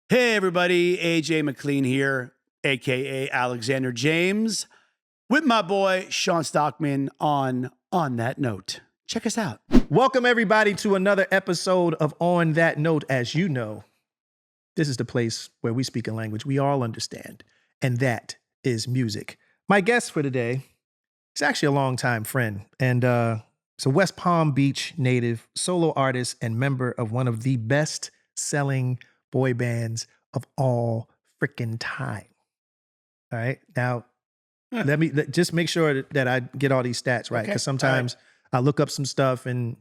Hey everybody, AJ McLean here, aka Alexander James, with my boy Shawn Stockman on That Note. Check us out. Welcome everybody to another episode of On That Note. As you know, this is the place where we speak a language we all understand, and that is music. My guest for today is actually a longtime friend, and it's a West Palm Beach native, solo artist, and member of one of the best-selling boy bands of all freaking time. All right. Now, let me just make sure that I get all these stats right, because sometimes I look up some stuff and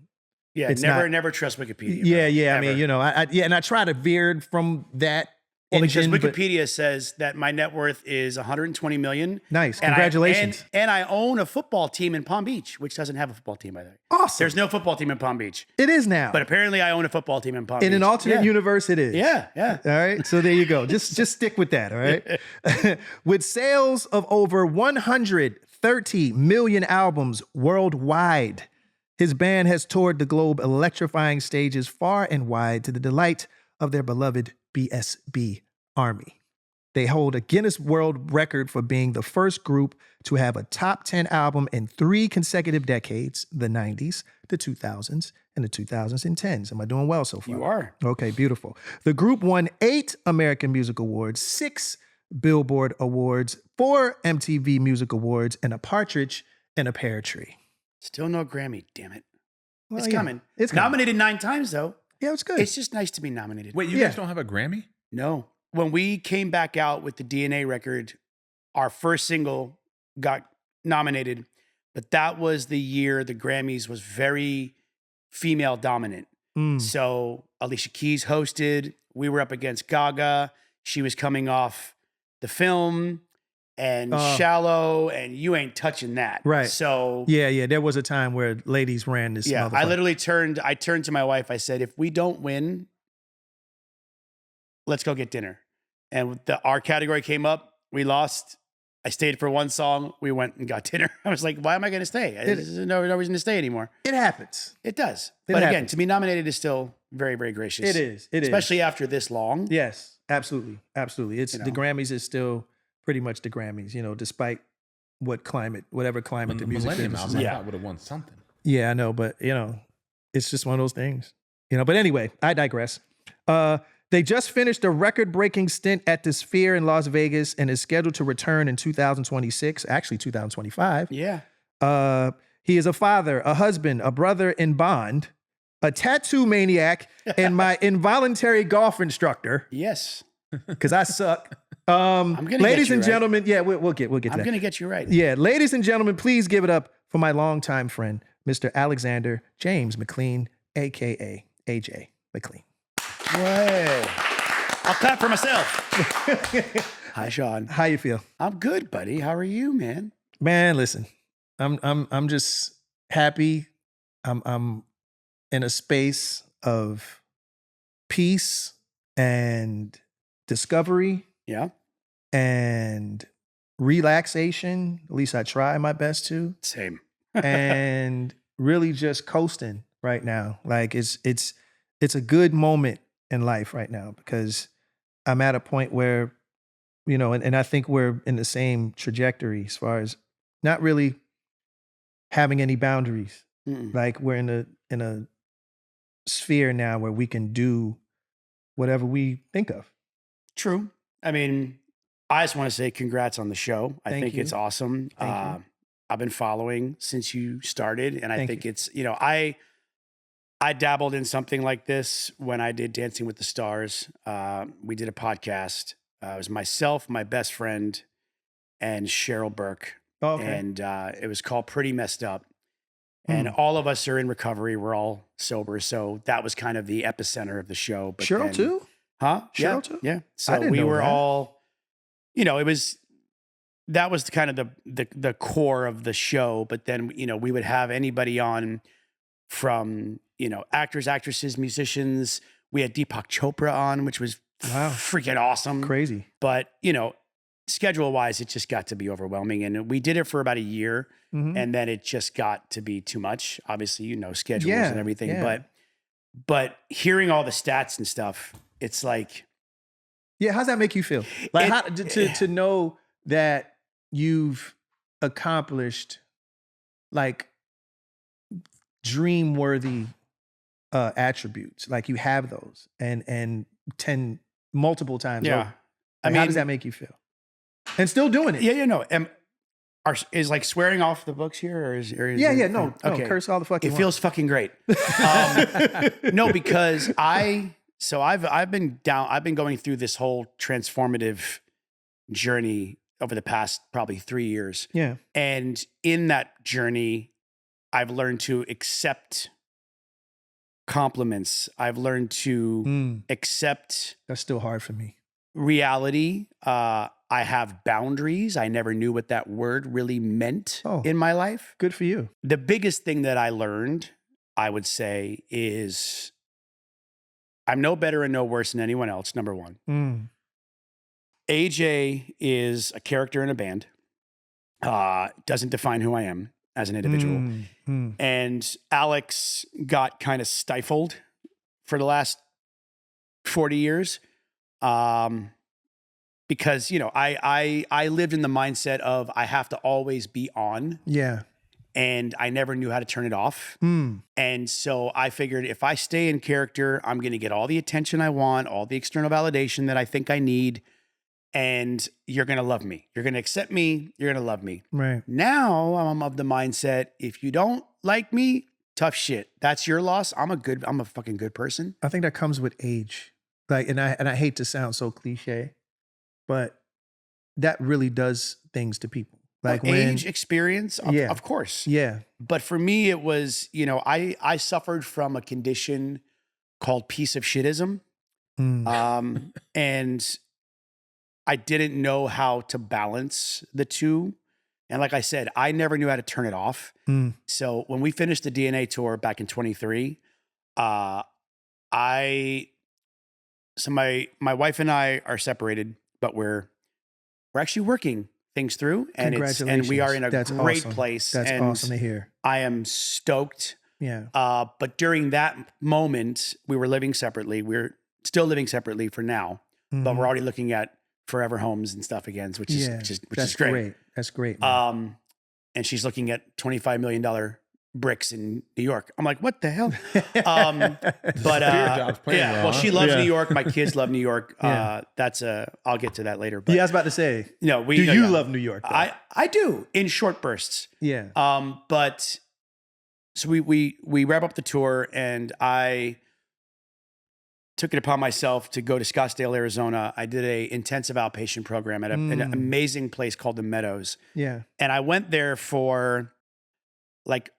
it's never trust Wikipedia. Yeah. I mean, you know, and I try to veer from that. Well, because Wikipedia says that my net worth is 120 million. Nice. Congratulations. And I own a football team in Palm Beach, which doesn't have a football team, by the way. Awesome. There's no football team in Palm Beach. It is now. But apparently I own a football team in Palm Beach. In an alternate universe, it is. Yeah. All right. So there you go. Just stick with that. All right. With sales of over 130 million albums worldwide, his band has toured the globe, electrifying stages far and wide to the delight of their beloved BSB Army. They hold a Guinness World Record for being the first group to have a top 10 album in 3 consecutive decades, the 90s, the 2000s, and the 2010s. Am I doing well so far? You are. Okay, beautiful. The group won 8 American Music Awards, 6 Billboard Awards, 4 MTV Music Awards, and a partridge in a pear tree. Still no Grammy, damn it. Well, It's yeah, coming. It's coming. Nominated 9 times, though. Yeah, it's good. It's just nice to be nominated. Wait, you guys don't have a Grammy? No. When we came back out with the DNA record, our first single got nominated, but that was the year the Grammys was very female dominant. So Alicia Keys hosted. We were up against Gaga. She was coming off the film and Shallow, and you ain't touching that. Right. So Yeah. There was a time where ladies ran this. yeah, motherfucker. I literally turned to my wife. I said, if we don't win, let's go get dinner. And our category came up. We lost. I stayed for one song. We went and got dinner. I was like, why am I going to stay? There's no reason to stay anymore. It happens. It does. It But again, happens. to be nominated is still very, very gracious. It is. Especially after this long. Yes, absolutely. It's You know. the Grammys is still pretty much the Grammys, you know, despite whatever climate the music Millennium business is album, in. I thought would have won something. Yeah, I know, but you know, it's just one of those things. You know, but anyway, I digress. They just finished a record-breaking stint at the Sphere in Las Vegas and is scheduled to return in 2026, actually 2025. Yeah. He is a father, a husband, a brother in bond, a tattoo maniac, and my involuntary golf instructor. Yes. Because I suck. gonna get Ladies you and right. gentlemen, yeah, we'll get to I'm that. going to get you right. Yeah, ladies and gentlemen, please give it up for my longtime friend, Mr. Alexander James McLean, aka AJ McLean. Way. I'll clap for myself. Hi, Shawn. How you feel? I'm good, buddy. How are you, man? Man, listen, I'm just happy. I'm in a space of peace and discovery Yeah. and relaxation. At least I try my best to. Same. And really just coasting right now. Like it's a good moment in life right now because I'm at a point where, you know, and I think we're in the same trajectory as far as not really having any boundaries. Mm-mm. Like we're in a sphere now where we can do whatever we think of. True. I mean, I just want to say congrats on the show. I Thank think you. it's awesome. Thank you. I've been following since you started, and I Thank think it's, you know, I dabbled in something like this when I did Dancing with the Stars. We did a podcast. It was myself, my best friend, and Cheryl Burke. Oh, okay. And it was called Pretty Messed Up. And all of us are in recovery. We're all sober. So that was kind of the epicenter of the show. But Cheryl then- too? Huh? Cheryl Yeah. too? Yeah. I So didn't we know were that. all, you know, that was kind of the core of the show. But then, you know, we would have anybody on from, you know, actors, actresses, musicians. We had Deepak Chopra on, which was Wow. freaking awesome. Crazy. But, you know, schedule wise, it just got to be overwhelming. And we did it for about a year. Mhm. And then it just got to be too much. Obviously, you know, schedules Yeah, and everything. yeah. But hearing all the stats and stuff, it's like Yeah, how's that make you feel? Like It- to know that you've accomplished like dream-worthy attributes, like you have those, and 10 multiple times. Yeah. over. Like, how does that make you feel? And still doing it. Yeah, you know. Is like swearing off the books here, or is Yeah. No, curse all the fucking. It feels fucking great. No, because I've been going through this whole transformative journey over the past probably 3 years. Yeah. And in that journey, I've learned to accept compliments. I've learned to accept That's still hard for me. reality. I have boundaries. I never knew what that word really meant in my life. Good for you. The biggest thing that I learned, I would say, is I'm no better and no worse than anyone else, number one. AJ is a character in a band. Doesn't define who I am as an individual. And Alex got kind of stifled for the last 40 years. Because, you know, I lived in the mindset of I have to always be on. Yeah. And I never knew how to turn it off. And so I figured if I stay in character, I'm going to get all the attention I want, all the external validation that I think I need. And you're going to love me. You're going to accept me. You're going to love me. Right. Now I'm of the mindset, if you don't like me, tough shit. That's your loss. I'm a fucking good person. I think that comes with age. Like, and I hate to sound so cliche, but that really does things to people. Like age, experience, of course. Yeah. But for me, it was, you know, I suffered from a condition called piece of shitism. And I didn't know how to balance the two. And like I said, I never knew how to turn it off. So when we finished the DNA tour back in 23, my wife and I are separated, but we're actually working things through, and we are in a great place. That's awesome to hear. I am stoked. Yeah. But during that moment, we were living separately. We're still living separately for now, but we're already looking at forever homes and stuff again, which is great. That's great. And she's looking at $25 million bricks in New York. I'm like, what the hell? Well, she loves New York. My kids love New York. I'll get to that later. But I was about to say, no, do you love New York? Though? I do in short bursts. Yeah. But so we wrap up the tour, and I took it upon myself to go to Scottsdale, Arizona. I did a intensive outpatient program at an amazing place called the Meadows. Yeah. And I went there for like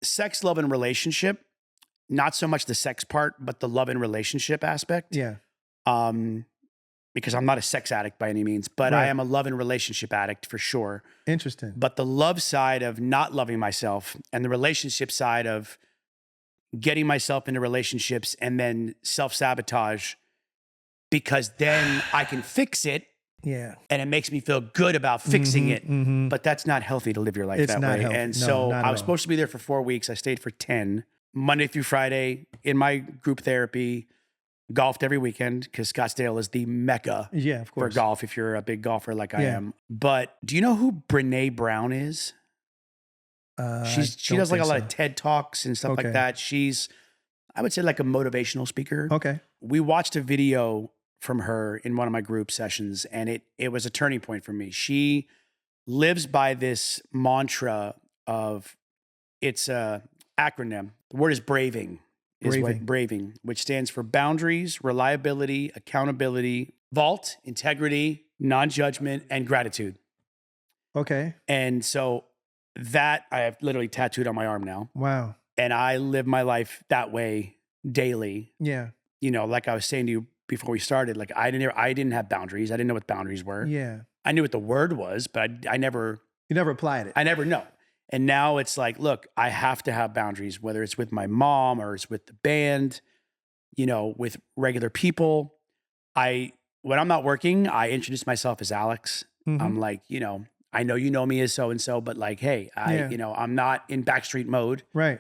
sex, love, and relationship. Not so much the sex part, but the love and relationship aspect. Yeah. Because I'm not a sex addict by any means, but I am a love and relationship addict for sure. Interesting. But the love side of not loving myself and the relationship side of getting myself into relationships and then self-sabotage, because then I can fix it. Yeah. And it makes me feel good about fixing it. But that's not healthy to live your life that way. Healthy. And so I was supposed to be there for 4 weeks. I stayed for 10, Monday through Friday in my group therapy, golfed every weekend because Scottsdale is the mecca for golf if you're a big golfer like I am. But do you know who Brene Brown is? She does like a lot of TED Talks and stuff like that. She's, I would say, like a motivational speaker. Okay. We watched a video from her in one of my group sessions, and it was a turning point for me. She lives by this mantra of, it's a acronym. The word is braving. Braving, which stands for boundaries, reliability, accountability, vault, integrity, non-judgment, and gratitude. Okay. And so that I have literally tattooed on my arm now. Wow. And I live my life that way daily. Yeah. You know, like I was saying to you before we started, like I didn't have boundaries. I didn't know what boundaries were. Yeah. I knew what the word was, but I never. You never applied it. I never know. And now it's like, look, I have to have boundaries, whether it's with my mom or it's with the band, you know, with regular people. When I'm not working, I introduce myself as Alex. I'm like, you know me as so-and-so, but like, hey, I'm not in Backstreet mode. Right.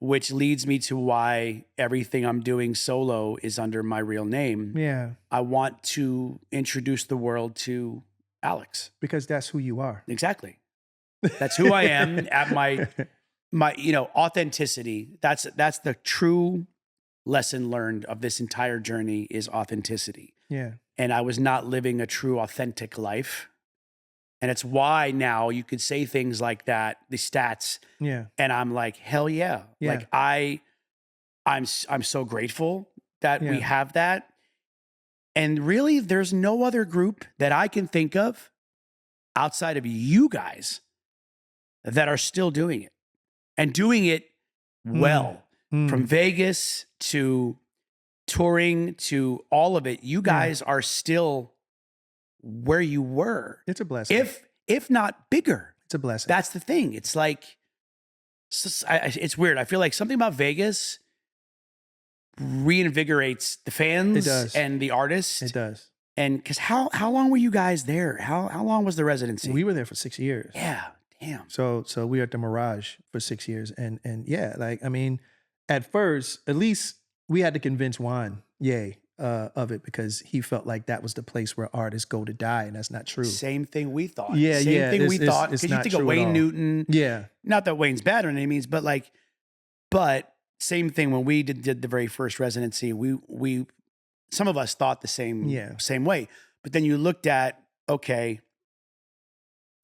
which leads me to why everything I'm doing solo is under my real name. Yeah. I want to introduce the world to Alex. Because that's who you are. Exactly. That's who I am at my authenticity. That's the true lesson learned of this entire journey is authenticity. Yeah. And I was not living a true authentic life. And it's why now you could say things like that, the stats. Yeah. And I'm like, hell yeah. Yeah. Like I'm so grateful that we Yeah. have that. And really, there's no other group that I can think of outside of you guys that are still doing it and doing it well. From Vegas to touring to all of it, you guys are still where you were. It's a blessing. If not bigger. It's a blessing. That's the thing. It's like, it's weird. I feel like something about Vegas reinvigorates the fans and the artists. It does. And because how long were you guys there? How long was the residency? We were there for 6 years. Yeah, damn. So we were at the Mirage for 6 years. And yeah, like, I mean, at first, at least we had to convince Juan, of it because he felt like that was the place where artists go to die, and that's not true. Same thing we thought. Yeah, Same thing we thought. It's Because you not think of true at Wayne all. Newton. Yeah. Not that Wayne's bad or any means, but same thing when we did the very first residency. We some of us thought the same way. But then you looked at, okay,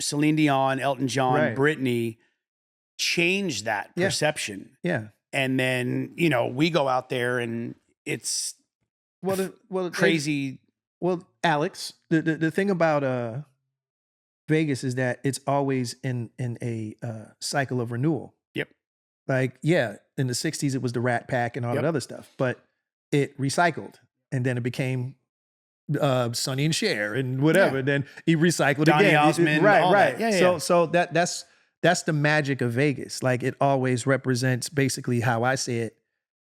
Celine Dion, Elton John, Right. Britney changed that Yeah. perception. Yeah. And then, we go out there and it's Well, crazy. Well, Alex, the thing about Vegas is that it's always in a cycle of renewal. Yep. Like, yeah, in the 60s, it was the Rat Pack and all that other stuff, but it recycled and then it became Sonny and Cher and whatever. Yeah. And then he recycled Donny again. Osmond, Right, all right. that. Yeah, So that's the magic of Vegas. Like, it always represents basically how I see it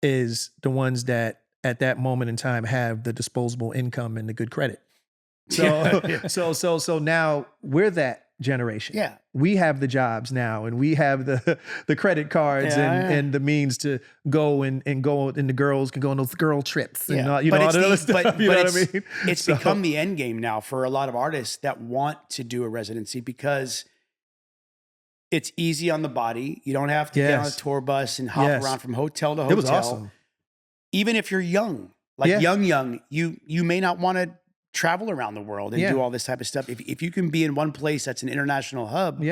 is the ones that at that moment in time have the disposable income and the good credit. So, Yeah. so now we're that generation. Yeah. We have the jobs now and we have the credit cards and the means to go and go, and the girls can go on those girl trips and all, all that other stuff. You know what I mean? It's become the end game now for a lot of artists that want to do a residency because it's easy on the body. You don't have to get on a tour bus and hop around from hotel to hotel. It was awesome. Even if you're young, young, you may not want to travel around the world and do all this type of stuff. If you can be in one place that's an international hub,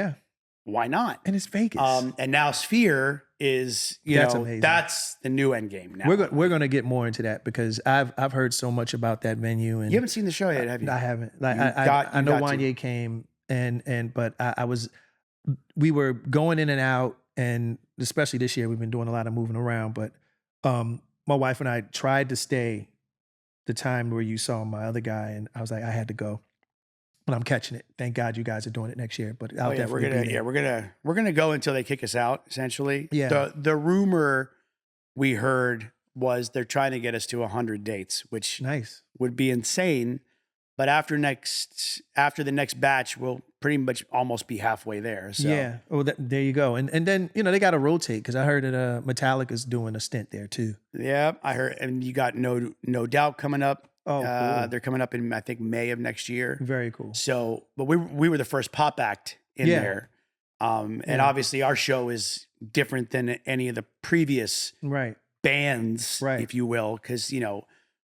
why not? And it's Vegas. And now Sphere is, That's amazing. That's the new end game now. We're going to get more into that because I've heard so much about that venue. And you haven't seen the show yet, have you? I haven't. Like, I know Wanye came but we were going in and out, and especially this year, we've been doing a lot of moving around, but my wife and I tried to stay the time where you saw my other guy, and I was like, I had to go, but I'm catching it. Thank God you guys are doing it next year. But I'll definitely be there. we're gonna go until they kick us out. Essentially, Yeah. The rumor we heard was they're trying to get us to 100 dates, which Nice. would be insane. But after the next batch, we'll pretty much almost be halfway there. So. Yeah. Oh, there you go. And then they got to rotate because I heard that Metallica's doing a stint there too. Yeah, I heard, and you got no doubt coming up. Oh, cool. They're coming up in I think May of next year. Very cool. So, but we were the first pop act in there, and obviously our show is different than any of the previous bands, if you will, because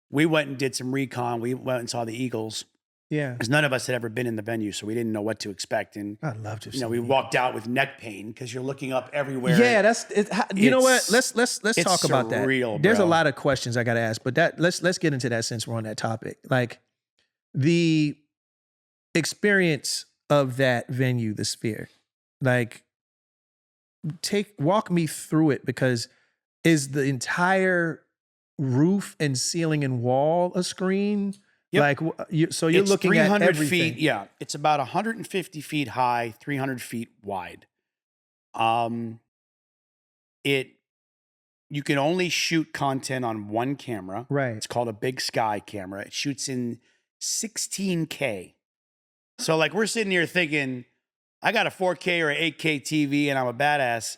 we went and did some recon. We went and saw the Eagles. Yeah. Because none of us had ever been in the venue, so we didn't know what to expect. And I'd love to. We walked out with neck pain because you're looking up everywhere. Yeah, that's it. You know what? Let's talk about that. Surreal, There's a bro. lot of questions I got to ask, but let's get into that since we're on that topic. Like the experience of that venue, the Sphere. Like walk me through it, because is the entire roof and ceiling and wall a screen? Yep. Like you're It's looking at 300 everything. feet. Yeah, it's about 150 feet high, 300 feet wide. You can only shoot content on one camera. Right. It's called a big sky camera. It shoots in 16K. So like we're sitting here thinking, I got a 4K or an 8K TV and I'm a badass.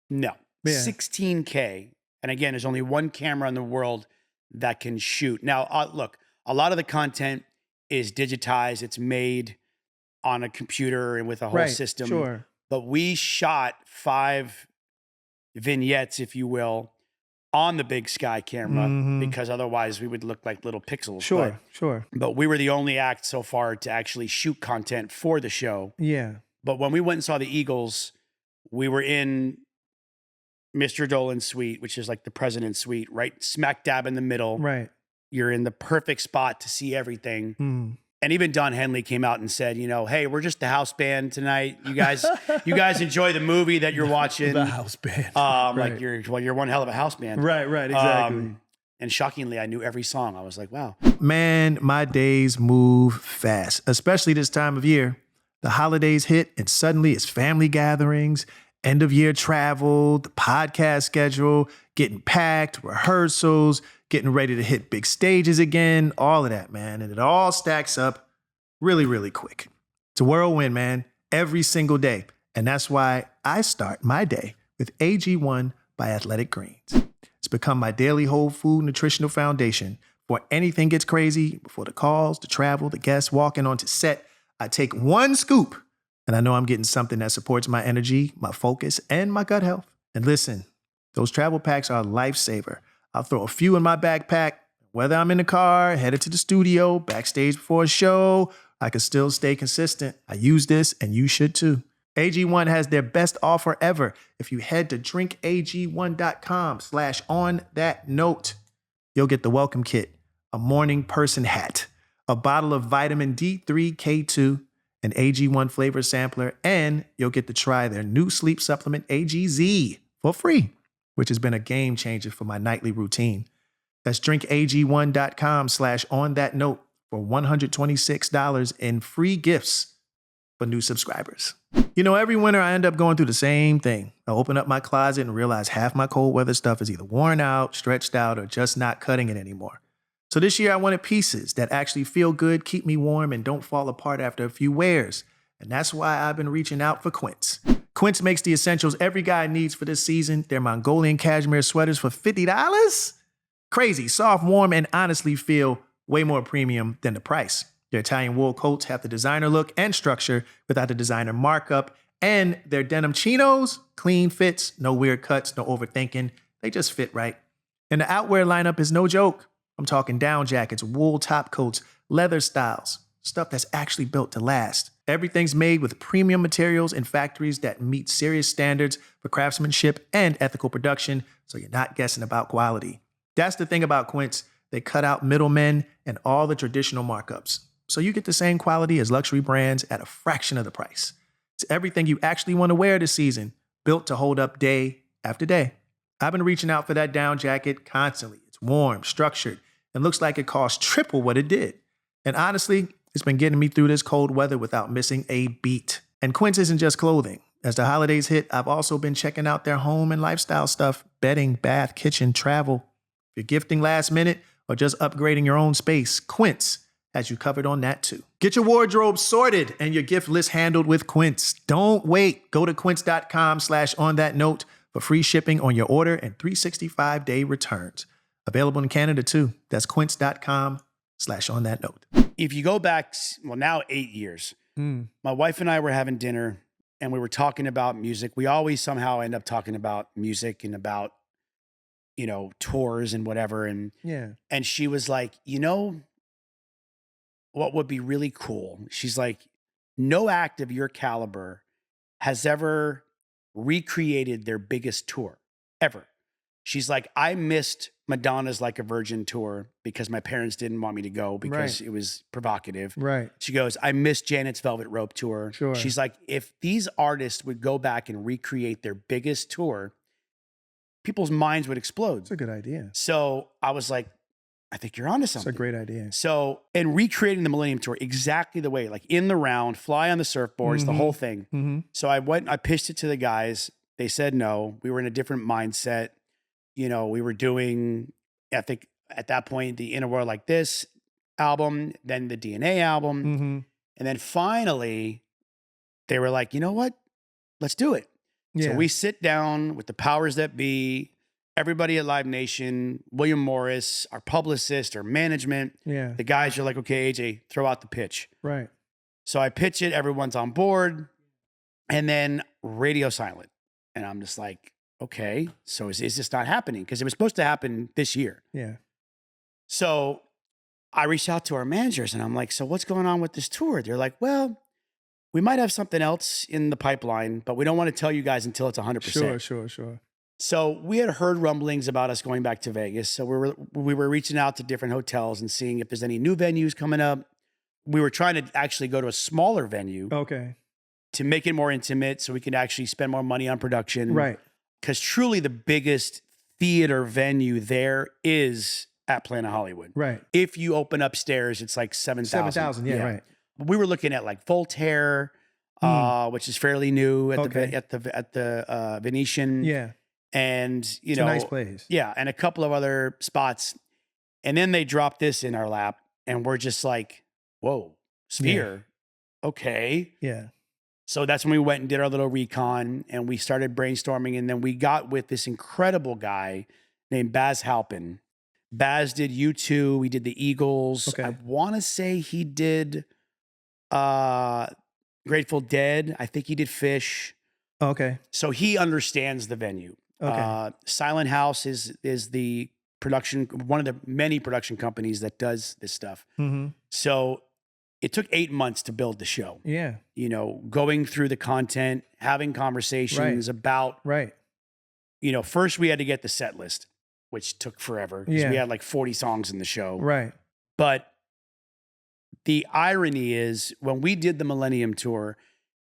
No, Yeah. 16K. And again, there's only one camera in the world that can shoot. Now, look, a lot of the content is digitized. It's made on a computer and with a whole system. Sure. But we shot 5 vignettes, if you will, on the big sky camera because otherwise we would look like little pixels. Sure. But we were the only act so far to actually shoot content for the show. Yeah. But when we went and saw the Eagles, we were in Mr. Dolan's suite, which is like the president's suite, right smack dab in the middle. Right. You're in the perfect spot to see everything. And even Don Henley came out and said, hey, we're just the house band tonight. You guys enjoy the movie that you're watching. The house band. Like Right. you're one hell of a house band. Right, exactly. And shockingly, I knew every song. I was like, wow. Man, my days move fast, especially this time of year. The holidays hit and suddenly it's family gatherings, end of year travel, the podcast schedule, getting packed, rehearsals, getting ready to hit big stages again, all of that, man. And it all stacks up really, really quick. It's a whirlwind, man, every single day. And that's why I start my day with AG1 by Athletic Greens. It's become my daily whole food nutritional foundation. Before anything gets crazy, before the calls, the travel, the guests walking onto set, I take one scoop and I know I'm getting something that supports my energy, my focus, and my gut health. And listen, those travel packs are a lifesaver. I'll throw a few in my backpack, whether I'm in the car, headed to the studio, backstage before a show, I can still stay consistent. I use this and you should too. AG1 has their best offer ever. If you head to drinkag1.com/onthatnote, you'll get the welcome kit, a morning person hat, a bottle of vitamin D3 K2, an AG1 flavor sampler, and you'll get to try their new sleep supplement AGZ for free, which has been a game changer for my nightly routine. That's drinkag1.com/onthatnote for $126 in free gifts for new subscribers. Every winter I end up going through the same thing. I open up my closet and realize half my cold weather stuff is either worn out, stretched out, or just not cutting it anymore. So this year I wanted pieces that actually feel good, keep me warm, and don't fall apart after a few wears. And that's why I've been reaching out for Quince. Quince makes the essentials every guy needs for this season. Their Mongolian cashmere sweaters for $50? Crazy, soft, warm, and honestly feel way more premium than the price. Their Italian wool coats have the designer look and structure without the designer markup. And their denim chinos, clean fits, no weird cuts, no overthinking. They just fit right. And the outwear lineup is no joke. I'm talking down jackets, wool top coats, leather styles, stuff that's actually built to last. Everything's made with premium materials in factories that meet serious standards for craftsmanship and ethical production, so you're not guessing about quality. That's the thing about Quince. They cut out middlemen and all the traditional markups, so you get the same quality as luxury brands at a fraction of the price. It's everything you actually want to wear this season, built to hold up day after day. I've been reaching out for that down jacket constantly. It's warm, structured, and looks like it costs triple what it did. And honestly, it's been getting me through this cold weather without missing a beat. And Quince isn't just clothing. As the holidays hit, I've also been checking out their home and lifestyle stuff, bedding, bath, kitchen, travel. If you're gifting last minute or just upgrading your own space, Quince has you covered on that too. Get your wardrobe sorted and your gift list handled with Quince. Don't wait. Go to quince.com/onthatnote for free shipping on your order and 365-day returns. Available in Canada too. That's quince.com/onthatnote. If you go back, now 8 years, my wife and I were having dinner and we were talking about music. We always somehow end up talking about music and about, tours and whatever. And she was like, what would be really cool? She's like, no act of your caliber has ever recreated their biggest tour, ever. She's like, I missed Madonna's Like a Virgin tour because my parents didn't want me to go because it was provocative. Right. She goes, I missed Janet's Velvet Rope tour. Sure. She's like, if these artists would go back and recreate their biggest tour, people's minds would explode. That's a good idea. So I was like, I think you're onto That's something. a great idea. So, and recreating the Millennium Tour exactly the way, like in the round, fly on the surfboards, the whole thing. So I pitched it to the guys. They said no. We were in a different mindset. We were doing, I think at that point, the In a World Like This album, then the DNA album. And then finally, they were like, you know what? Let's do it. So we sit down with the powers that be, everybody at Live Nation, William Morris, our publicist, our management. Yeah. The guys are like, okay, AJ, throw out the pitch. Right. So I pitch it, everyone's on board, and then radio silent. And I'm just like, okay, so is this not happening? Because it was supposed to happen this year. Yeah. So I reached out to our managers and I'm like, so what's going on with this tour? They're like, well, we might have something else in the pipeline, but we don't want to tell you guys until it's 100%. Sure. So we had heard rumblings about us going back to Vegas. So we were reaching out to different hotels and seeing if there's any new venues coming up. We were trying to actually go to a smaller venue Okay. to make it more intimate so we could actually spend more money on production. Right. Because truly the biggest theater venue there is at Planet Hollywood. Right. If you open upstairs, it's like 7,000. 7,000. Yeah. Right. We were looking at like Voltaire, which is fairly new at the Venetian. Yeah. And It's a nice place. Yeah, and a couple of other spots. And then they dropped this in our lap, and we're just like, whoa, Sphere. Yeah. Okay. Yeah. So that's when we went and did our little recon, and we started brainstorming, and then we got with this incredible guy named Baz Halpin. Baz did U2, we did the Eagles. Okay. I want to say he did Grateful Dead. I think he did Fish. Okay. So he understands the venue. Okay. Silent House is the production, one of the many production companies that does this stuff. Mm-hmm. So it took 8 months to build the show. Yeah. You know, going through the content, having conversations about, Right. you know, first we had to get the set list, which took forever because we had like 40 songs in the show. Right. But the irony is when we did the Millennium Tour,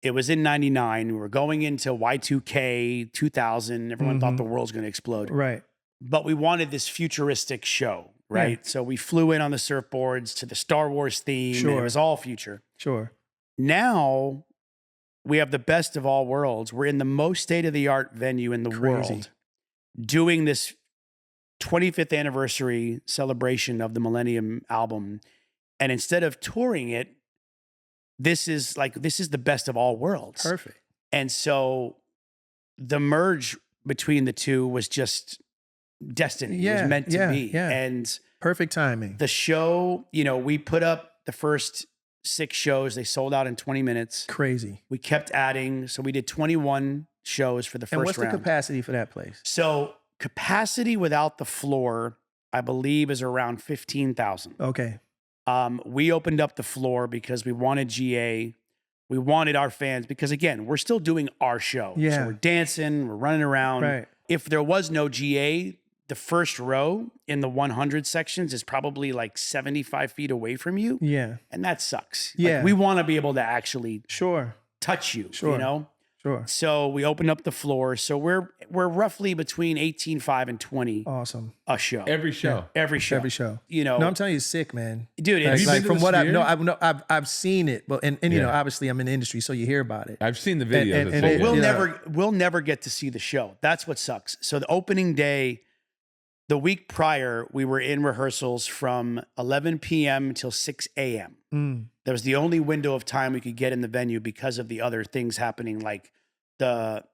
it was in 99. We were going into Y2K, 2000. Everyone thought the world's going to explode. Right. But we wanted this futuristic show, right? Yeah. So we flew in on the surfboards to the Star Wars theme. Sure. And it was all future. Sure. Now we have the best of all worlds. We're in the most state-of-the-art venue in the world doing this 25th anniversary celebration of the Millennium album. And instead of touring it, this is the best of all worlds. Perfect. And so the merge between the two was just destiny. Yeah, it was meant to be. yeah. And Perfect timing. the show, you know, we put up the first 6 shows. They sold out in 20 minutes. Crazy. We kept adding. So we did 21 shows for the first round. And what's the capacity for that place? So capacity without the floor, I believe, is around 15,000. Okay. We opened up the floor because we wanted GA. We wanted our fans because, again, we're still doing our show. Yeah. So we're dancing, we're running around. Right. If there was no GA, the first row in the 100 sections is probably like 75 feet away from you. Yeah. And that sucks. Yeah. Like, we want to be able to actually Sure. touch you, Sure. you know? Sure. So we opened up the floor. So we're roughly between 18.5 and 20 Awesome. a show. Every show. Every show. Every show. You know, No, I'm telling you, it's sick, man. dude, Like, it's, you been to from the what Sphere? I've seen it, but and you know, Yeah. obviously I'm in the industry, so you hear about it. I've seen the videos. And- It's and so it- good. we'll never get to see the show. That's what sucks. So the opening day, the week prior, we were in rehearsals from 11 p.m. till 6 a.m. That was the only window of time we could get in the venue because of the other things happening, like the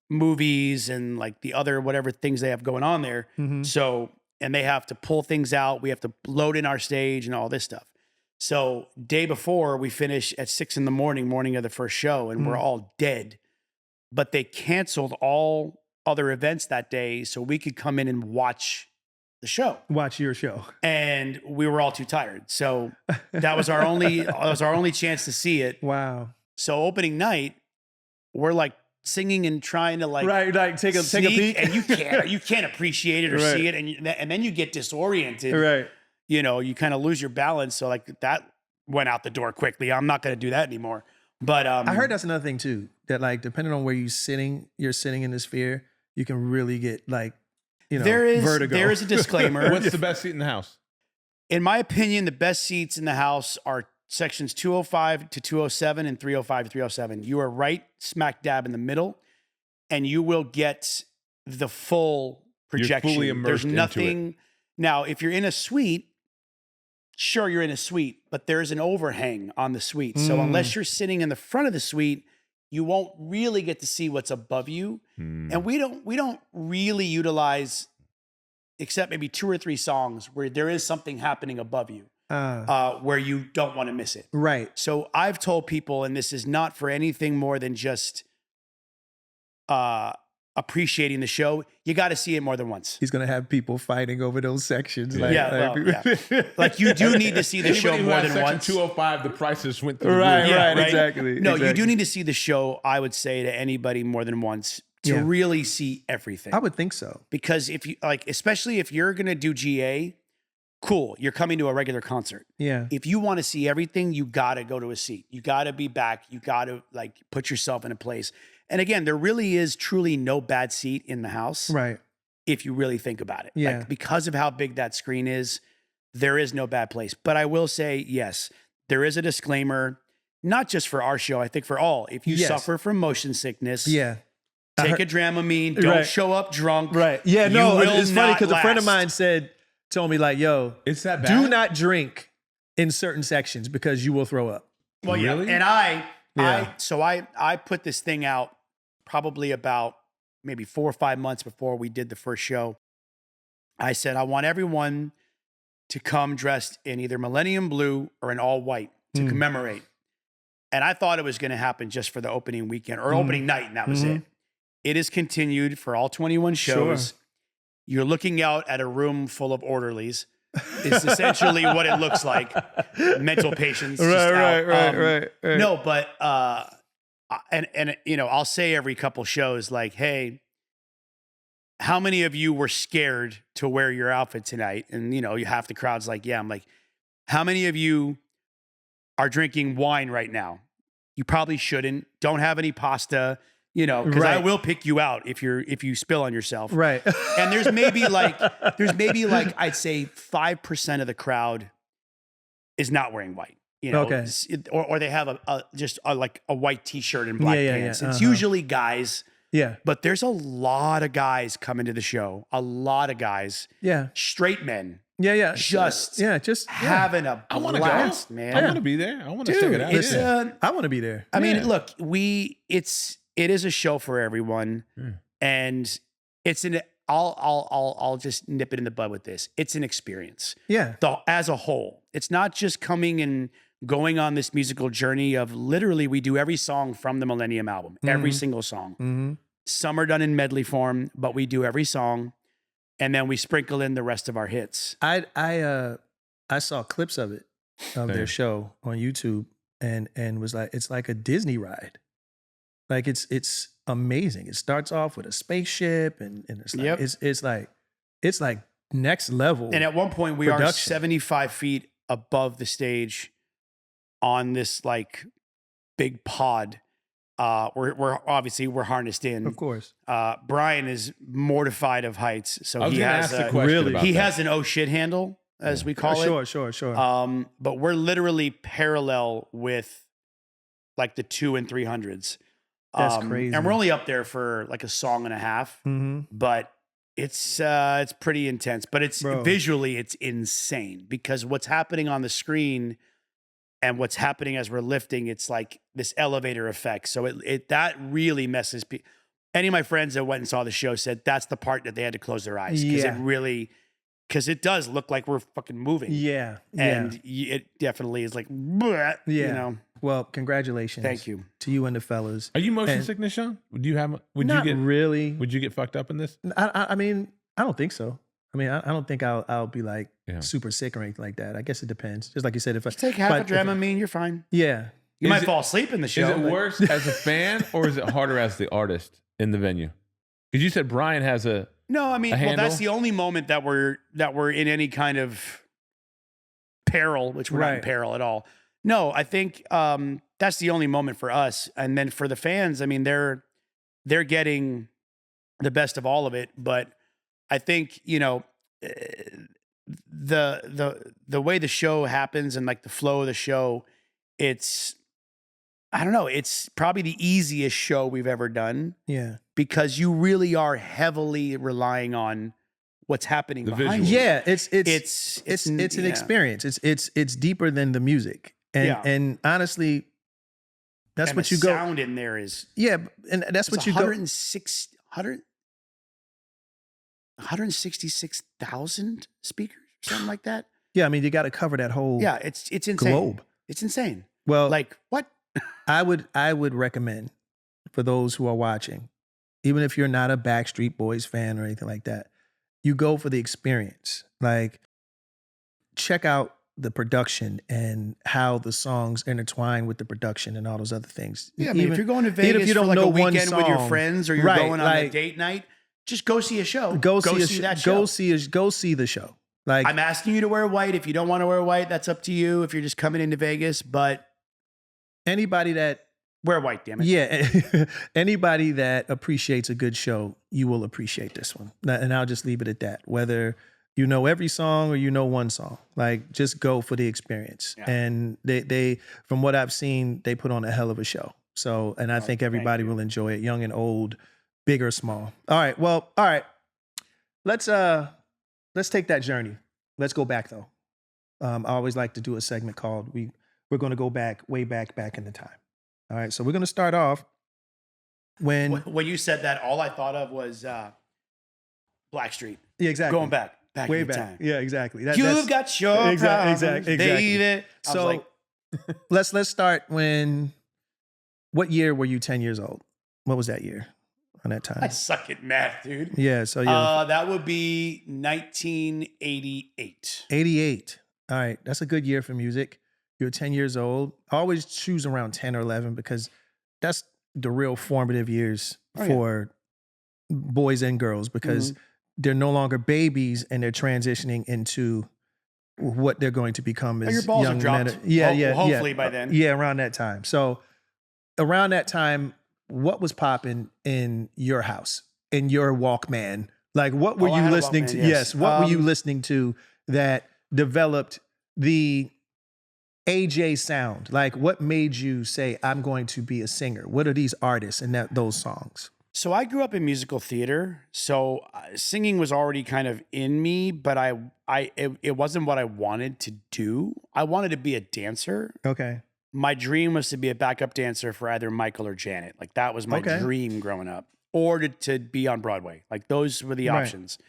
movies and like the other whatever things they have going on there. So, and they have to pull things out. We have to load in our stage and all this stuff. So day before, we finish at 6 a.m, morning of the first show, and we're all dead. But they canceled all other events that day so we could come in and watch the show. Watch your show. And we were all too tired. So that was our only chance to see it. Wow. So opening night, we're like singing and trying to like take a sneak, peek. and you can't appreciate it or see it, and then you get disoriented. Right. You know, you kind of lose your balance. So like that went out the door quickly. I'm not going to do that anymore. But I heard that's another thing too. That like depending on where you're sitting in the Sphere, you can really get like, you know, vertigo. There is a disclaimer. What's the best seat in the house? In my opinion, the best seats in the house are sections 205 to 207 and 305 to 307. You are right smack dab in the middle, and you will get the full projection. You're fully immersed There's nothing. into it. Now, if you're in a suite, sure, you're in a suite, but there's an overhang on the suite. So unless you're sitting in the front of the suite, you won't really get to see what's above you. Hmm. And we don't really utilize, except maybe 2 or 3 songs where there is something happening above you, where you don't want to miss it. Right. So I've told people, and this is not for anything more than just appreciating the show, you got to see it more than once. He's gonna have people fighting over those sections. Like, Like you do need to see the show Anybody who more has than section once. 205, the prices went through the Right, roof. right, exactly. No, you exactly. do need to see the show, I would say, to anybody more than once to Yeah. really see everything. I would think so. Because if you like, especially if you're gonna do GA, cool, you're coming to a regular concert. Yeah. If you want to see everything, you gotta go to a seat. You gotta be back. You gotta like put yourself in a place. And again, there really is truly no bad seat in the house. Right. If you really think about it. Yeah. Like, because of how big that screen is, there is no bad place. But I will say, yes, there is a disclaimer, not just for our show, I think for all. If you Yes. suffer from motion sickness, Yeah. take a Dramamine, don't Right. show up drunk. Right. Yeah. You No, will it's funny not because a friend of last. mine told me like, "Yo, It's that bad? do not drink in certain sections because you will throw up." Well, yeah. Really? And Yeah. I put this thing out probably about maybe 4 or 5 months before we did the first show. I said, I want everyone to come dressed in either Millennium Blue or in all white to commemorate. And I thought it was going to happen just for the opening weekend or opening night, and that was it. It is continued for all 21 shows. Sure. You're looking out at a room full of orderlies. It's essentially what it looks like. Mental patients. just out. right. No, but and you know, I'll say every couple shows like, hey, how many of you were scared to wear your outfit tonight? And you know, half the crowd's like, yeah. I'm like, how many of you are drinking wine right now? You probably shouldn't. Don't have any pasta, you know, because I Right. will pick you out if you spill on yourself. Right. And there's maybe like I'd say 5% of the crowd is not wearing white. You know, Okay. or they have just a white t-shirt and black Yeah, pants. yeah. It's Uh-huh. usually guys, Yeah. but there's a lot of guys coming to the show. A lot of guys, Yeah. straight men, Yeah. just just having a I want to blast, go. man. I want to be there. I want to Dude, check it out. It's Yeah. I want to be there. I mean, Yeah. look, it is a show for everyone, and it's an. I'll just nip it in the bud with this. It's an experience. Yeah. As a whole, it's not just coming and going on this musical journey of literally we do every song from the Millennium album, every single song. Mm-hmm. Some are done in medley form, but we do every song, and then we sprinkle in the rest of our hits. I saw clips of it of Same. their show on YouTube and was like, it's like a Disney ride. Like it's amazing. It starts off with a spaceship and it's like, Yep. it's like next level. And at one point, we are Production. 75 feet above the stage on this like big pod. We're obviously harnessed in. Of course. Brian is mortified of heights, so I was he going to has ask the a, question really- about he that. has an oh shit handle, as we call it. Sure. But we're literally parallel with like the 200s and 300s. That's crazy. And we're only up there for like a song and a half, Mm-hmm. but it's pretty intense. But it's Bro. visually it's insane because what's happening on the screen and what's happening as we're lifting, it's like this elevator effect. So it that really messes people. Any of my friends that went and saw the show said that's the part that they had to close their eyes because Yeah. because it does look like we're fucking moving. Yeah. And it definitely is like, bleh, you Yeah. know. Well, congratulations. Thank you. To you and the fellas. Are you motion And- sickness, Sean? Would you have? Would Not you get? really. Would you get fucked up in this? I mean, I don't think so. I mean, I don't think I'll be like Yeah. super sick or anything like that. I guess it depends. Just like you said, if I Just take half a but if I- Dramamine, you're fine. Yeah. You Is might it- fall asleep in the show. Is it but- worse as a fan or is it harder as the artist in the venue? Because you said Brian has a. No, I mean, A well, that's handle? the only moment that we're in any kind of peril, which we're not in Right. peril at all. No, I think that's the only moment for us. And then for the fans, I mean, they're getting the best of all of it. But I think, you know, the way the show happens and like the flow of the show, I don't know, it's probably the easiest show we've ever done Yeah. because you really are heavily relying on what's happening The behind visuals. you. Yeah. It's an yeah. experience. It's deeper than the music. And Yeah. and honestly, That's and what the you go. sound in there is Yeah, and that's what you go. 166,000 speakers, something like that. Yeah, I mean, you got to cover that whole Yeah, it's insane. globe. It's insane. Well, Like what? I would recommend for those who are watching, even if you're not a Backstreet Boys fan or anything like that, you go for the experience. Like, check out the production and how the songs intertwine with the production and all those other things. Yeah, I mean, if you're going to even if Vegas you for don't like know a one weekend with your song, friends, or you're right, going on a like, date night, just go see a show. go see that show. go see the show. Like, I'm asking you to wear white. If you don't want to wear white, that's up to you. If you're just coming into Vegas, but anybody that wear white, damn it. Yeah, anybody that appreciates a good show, you will appreciate this one. And I'll just leave it at that. Whether you know every song or you know one song, like, just go for the experience. Yeah. And they, from what I've seen, they put on a hell of a show. So, and I think everybody will enjoy it, young and old, big or small. All right, well, all right. Let's take that journey. Let's go back though. I always like to do a segment called we're going to go back, way back in the time. All right, so we're going to start off when you said that, all I thought of was Blackstreet. Yeah, exactly. Going back way in the back. time. Yeah, exactly. You've got your exactly. problems, baby. So like, let's start what year were you 10 years old? What was that year on that time? I suck at math, dude. Yeah, so yeah. That would be 1988. 88. All right, that's a good year for music. You're 10 years old. I always choose around 10 or 11 because that's the real formative years for boys and girls, because they're no longer babies and they're transitioning into what they're going to become as your balls young are dropped. men. Yeah, hopefully by then. Yeah, around that time. So around that time, what was popping in your house, in your Walkman? Like, what were you listening to? Yes. What were you listening to that developed the AJ sound? Like, what made you say, I'm going to be a singer? What are these artists and those songs? So I grew up in musical theater, so singing was already kind of in me, but it wasn't what I wanted to do. I wanted to be a dancer. Okay. My dream was to be a backup dancer for either Michael or Janet. Like, that was my dream growing up, or to be on Broadway. Like, those were the options.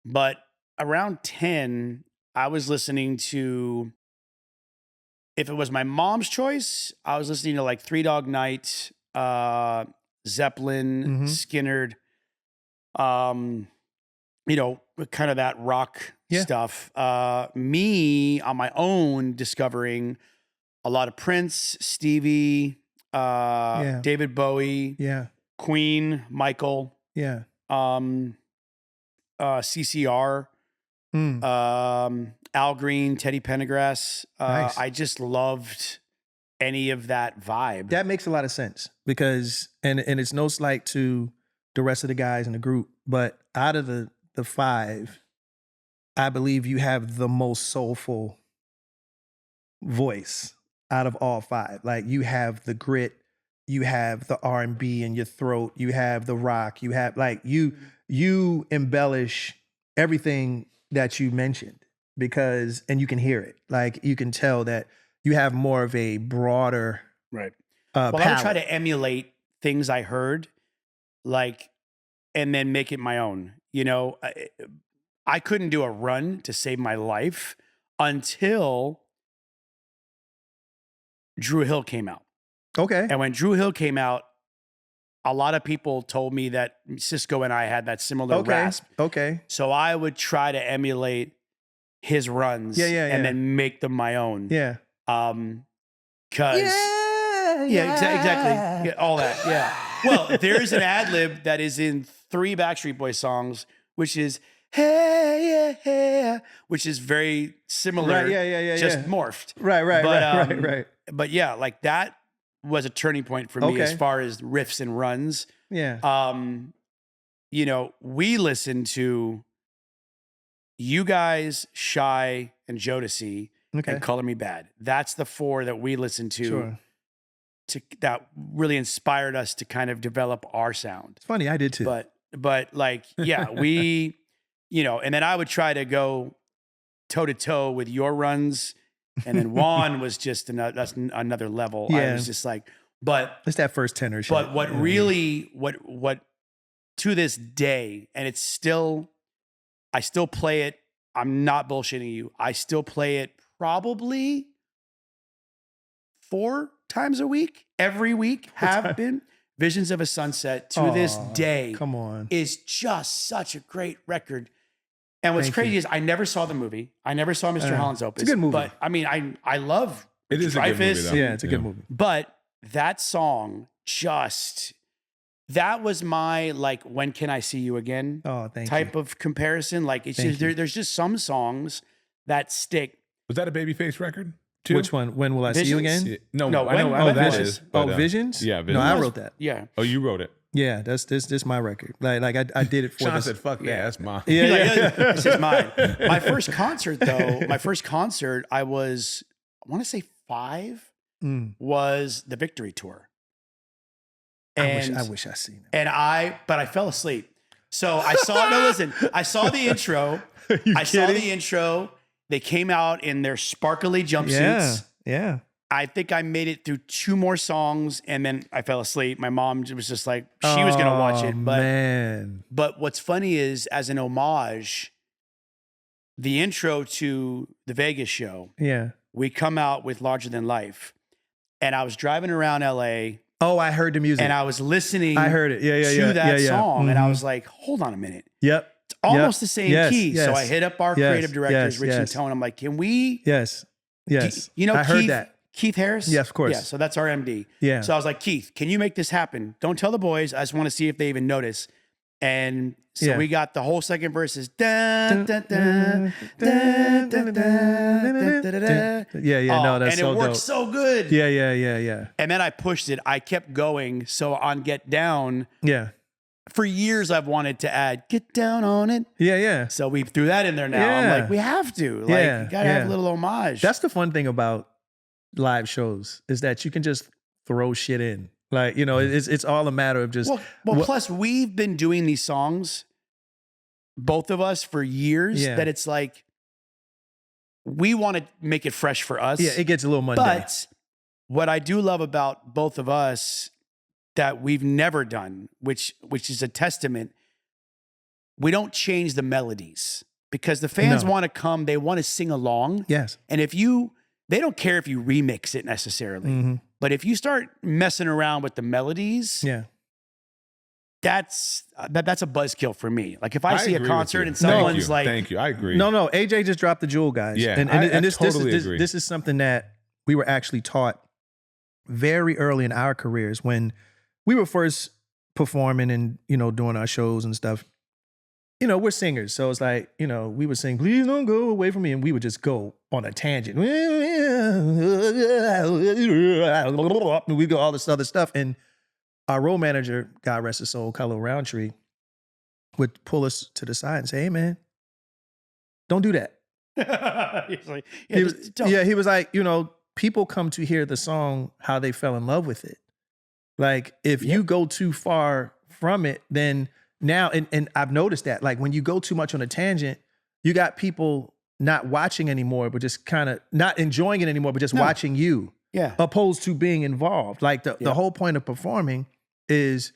But around 10, I was listening to, if it was my mom's choice, I was listening to like Three Dog Night, Zeppelin, Skynyrd, kind of that rock stuff. Me on my own discovering a lot of Prince, Stevie, David Bowie, Queen, Michael, CCR, Al Green, Teddy Pendergrass. Nice. I just loved any of that vibe. That makes a lot of sense because, and it's no slight to the rest of the guys in the group, but out of the five, I believe you have the most soulful voice out of all five. Like, you have the grit, you have the R&B in your throat, you have the rock, you have, like, you embellish everything that you mentioned because, and you can hear it. Like, you can tell that you have more of a broader well, palette. I would try to emulate things I heard, like, and then make it my own. You know, I couldn't do a run to save my life until Drew Hill came out. Okay. And when Drew Hill came out, a lot of people told me that Cisco and I had that similar rasp. Okay. So I would try to emulate his runs and then make them my own. Yeah. Exactly. Yeah, all that. Yeah. Well, there's an ad lib that is in 3 Backstreet Boys songs, which is hey, yeah, which is very similar. Right, just morphed. Right. But yeah, like, that was a turning point for me as far as riffs and runs. Yeah. We listened to you guys, Shy, and Jodeci, and Color Me Bad. That's the 4 that we listened to, that really inspired us to kind of develop our sound. It's funny, I did too. But like, yeah, we, and then I would try to go toe to toe with your runs. And then Juan was just that's another level. Yeah. I was just like, But It's that first tenor shit. But what really, what to this day, and it's still, I still play it. I'm not bullshitting you. I still play it probably 4 times a week, every week, have been. Visions of a Sunset to this day Come on. is just such a great record. And what's Thank crazy you. is I never saw the movie. I never saw Mr. Holland's Opus. it's a good movie. But I mean, I love It is a good movie, Dreyfuss. though. Yeah, it's a good movie. But that song just, that was my like, when can I see you again Oh, thank type you. of comparison. Like it's Thank just, you. there's just some songs that stick. Was that a Babyface record? Too? Which one? When will I see you Visions? again? No, No, I know. when- I know when that Visions? is. But, Visions? Yeah, No, Visions. I wrote that. Yeah. Oh, you wrote it. Yeah, this my record. Like I did it for Sean this. said, "Fuck that, that's mine." Yeah, He's like, yeah. this is mine. My first concert though, I was, I want to say 5, Mm. was the Victory Tour. I wish I seen it. But I fell asleep. So I saw, no, listen, I saw the intro. I saw the intro. They came out in their sparkly jumpsuits. Yeah. I think I made it through 2 more songs and then I fell asleep. My mom was just like, she was going to watch it. But, Man. but what's funny is, as an homage, the intro to the Vegas show, Yeah. we come out with Larger Than Life. And I was driving around LA Oh, I heard the music. and I was listening I heard it. Yeah. to that yeah. song. And I Mhm. was like, hold on a minute. Yep. It's almost the same Yes, key. So yes, I hit up our yes, creative directors, yes, Rich and yes. Tone. I'm like, can we, Yes. Yes. you know, I heard Keith, that. Keith Harris? Yes, of course. Yeah, so that's our MD. Yeah. So I was like, Keith, can you make this happen? Don't tell the boys. I just want to see if they even notice. And so Yeah. we got the whole second verse is dun, dun, dun, dun, dun, dun, dun, dun, dun, dun. Yeah. No, that's and so it worked dope. so good. Yeah. And then I pushed it. I kept going. So on Get Down, Yeah. for years I've wanted to add Get Down on It. Yeah. So we threw that in there now. I'm Yeah. like, we have to. Like, Yeah, you gotta have yeah. a little homage. That's the fun thing about live shows is that you can just throw shit in. Like, you know, it's all a matter of just well. what- Plus, we've been doing these songs, both of us, for years. Yeah. That it's like we want to make it fresh for us. yeah, it gets a little mundane. But what I do love about both of us that we've never done, which is a testament, we don't change the melodies because the fans No. want to come, they want to sing along. Yes. And they don't care if you remix it necessarily, hmm but if you start messing around with the melodies, Yeah. that's a buzzkill for me. Like if I see a agree with concert you. and Thank someone's you. like, Thank you. I agree. No. AJ just dropped the jewel, guys. Yeah, and I this totally agree. this is something that we were actually taught very early in our careers when we were first performing and doing our shows and stuff. We're singers, so it's like we would sing "Please Don't Go Away From Me," and we would just go on a tangent. And we go all this other stuff, and our role manager, God rest his soul, Carlo Roundtree, would pull us to the side and say, "Hey, man, don't do that." he's like, He just was, don't. he was like, people come to hear the song how they fell in love with it. Like, if you go too far from it, then now, and I've noticed that, like, when you go too much on a tangent, you got people not watching anymore, but just kind of not enjoying it anymore, but just No. watching you, Yeah. opposed to being involved. Like, the whole point of performing is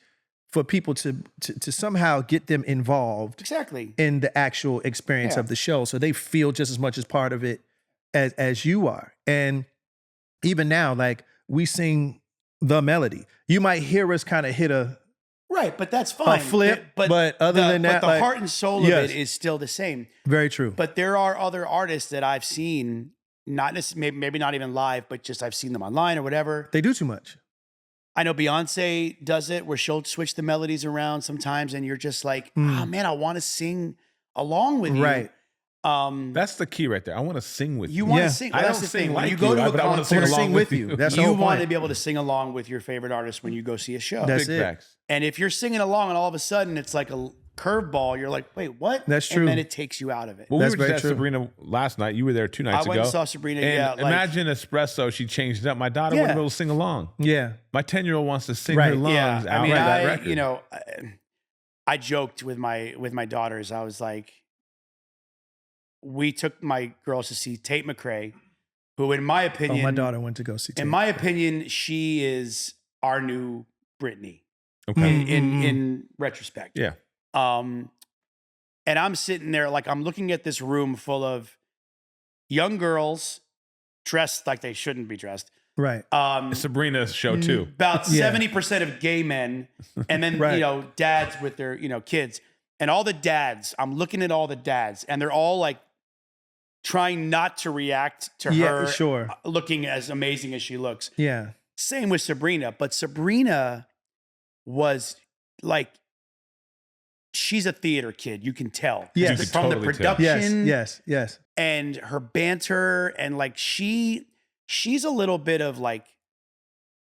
for people to somehow get them involved Exactly. in the actual experience Yeah. of the show, so they feel just as much as part of it as you are. And even now, like, we sing the melody. You might hear us kind of hit a Right, but that's fine. flip, but other than that, the like- heart and soul Yes. of it is still the same. very true. But there are other artists that I've seen, not necessarily, maybe not even live, but just I've seen them online or whatever. They do too much. I know Beyonce does it where she'll switch the melodies around sometimes, and you're just like, oh man, I want to sing along with you. Right. That's the key right there. I want to sing with you. You want Yeah. to sing. I Well, that's don't the thing. sing When like you go to a but I want to concert, sing I wanna along sing with with you. you. That's the you whole want point. to be able to sing along with your favorite artist when you go see a show. That's Big it. facts. And if you're singing along and all of a sudden it's like a curveball, you're like, wait, what? That's true. And then it takes you out of it. Well, That's we were very just at true. Sabrina last night. You were there 2 nights I ago. went and saw Sabrina. And Yeah, like, imagine Espresso. She changed it up. My daughter Yeah. wouldn't be able to sing along. Yeah. My 10-year-old wants to sing Right. her lungs yeah. out I mean, of that record. I joked with my daughters. I was like, we took my girls to see Tate McRae, who, in my Oh, opinion, my daughter went to go see. in my opinion, she is our new Britney Okay. in retrospect. Yeah. And I'm sitting there like I'm looking at this room full of young girls dressed like they shouldn't be dressed. Right. Sabrina's show too. About 70% of gay men, and then Right. dads with their kids, and all the dads. I'm looking at all the dads, and they're all like trying not to react to her sure. looking as amazing as she looks. Yeah. Same with Sabrina, but Sabrina was like, she's a theater kid. You can tell. Yes. You could From totally the tell. production. Yes. And her banter, and like she's a little bit of like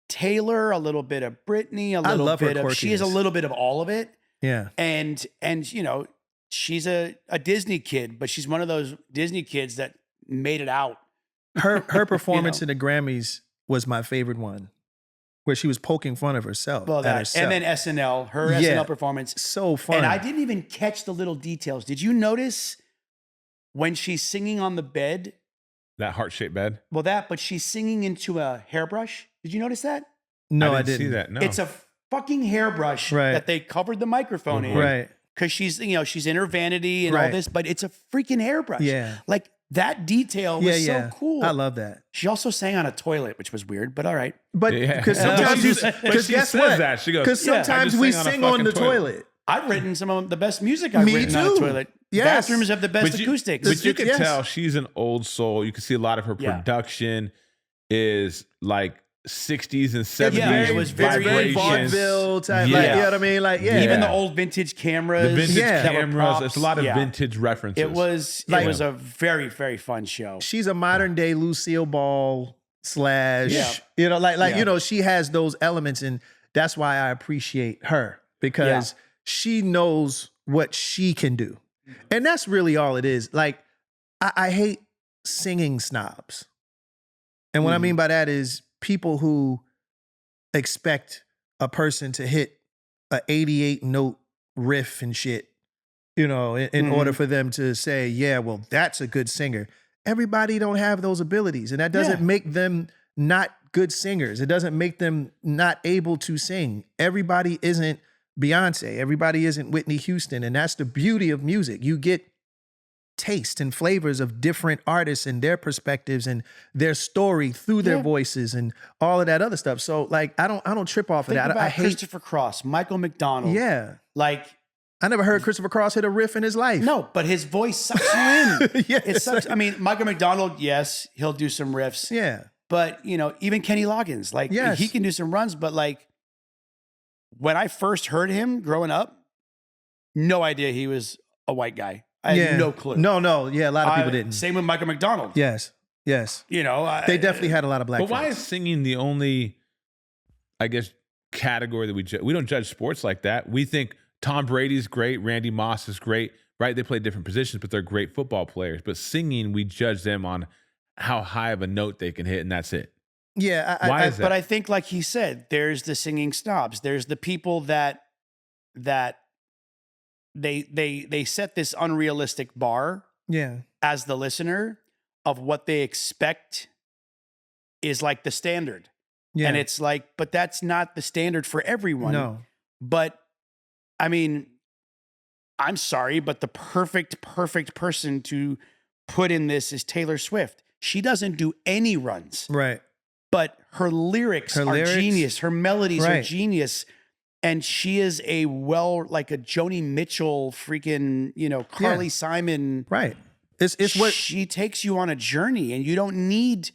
Taylor, a little bit of Britney, a little love her bit of she is a quirkiness. little bit of all of it. Yeah. And she's a Disney kid, but she's one of those Disney kids that made it out. Her performance in the Grammys was my favorite one, where she was poking fun of herself. Well, at herself. and then SNL, her Yeah. SNL performance. So fun. And I didn't even catch the little details. Did you notice when she's singing on the bed? That heart-shaped bed. Well, but she's singing into a hairbrush. Did you notice that? No, I I didn't see that. No. It's a fucking hairbrush Right. that they covered the microphone in. Right. Because she's in her vanity and all Right. this, but it's a freaking hairbrush. Yeah. Like that detail was so cool. I love that. She also sang on a toilet, which was weird, but all right. But Yeah. because But sometimes she you, says because guess says what? that. She goes, Because "Yeah, I sometimes just we sang on a sing on fucking the toilet." toilet. I've written some of the best music I've Me written on a too. toilet. Yes. Bathrooms have the best But acoustics. But you could Yes. tell she's an old soul. You can see a lot of her Yeah. production is like 60s and 70s. Yeah, it was very vibrations. vaudeville type. Yeah. Like, you know what I mean? Like, yeah. Even the Yeah. old vintage cameras. The vintage Yeah. that were cameras. props. It's a lot of Yeah. vintage references. It was a very, very fun show. She's a modern day Lucille Ball slash, Yeah. you she has those elements, and that's why I appreciate her, because she knows what she can do. And that's really all it is. Like, I hate singing snobs. And what I mean by that is people who expect a person to hit a 88 note riff and shit, in order for them to say, yeah, well, that's a good singer. Everybody don't have those abilities, and that doesn't make them not good singers. It doesn't make them not able to sing. Everybody isn't Beyonce. Everybody isn't Whitney Houston, and that's the beauty of music. You get taste and flavors of different artists and their perspectives and their story through their voices and all of that other stuff. So like, I don't trip off of Think that. about I hate. Christopher Cross, Michael McDonald. Yeah, Like, I never heard Christopher Cross hit a riff in his life. no, but his voice sucks you in. Yes. It sucks. I mean, Michael McDonald, yes, he'll do some riffs. Yeah. But, even Kenny Loggins, like, Yes. he can do some runs. But, like, when I first heard him growing up, no idea he was a white guy. I had no clue. No. Yeah, a lot of people didn't. Same with Michael McDonald. Yes. They They definitely had a lot of black But why friends. is singing the only, I guess, category that we don't judge sports like that? We think Tom Brady's great, Randy Moss is great, right? They play different positions, but they're great football players. But singing, we judge them on how high of a note they can hit, and that's it. Yeah. Why is that? But I think, like he said, there's the singing snobs. There's the people that they set this unrealistic bar Yeah. as the listener of what they expect is like the standard. Yeah. And it's like, but that's not the standard for everyone. No. But I mean, I'm sorry, but the perfect person to put in this is Taylor Swift. She doesn't do any runs, Right. but her lyrics are lyrics? genius. Her melodies are Right. genius. And she is like a Joni Mitchell, freaking, Carly Simon. Right. It's what She takes you on a journey, and you don't need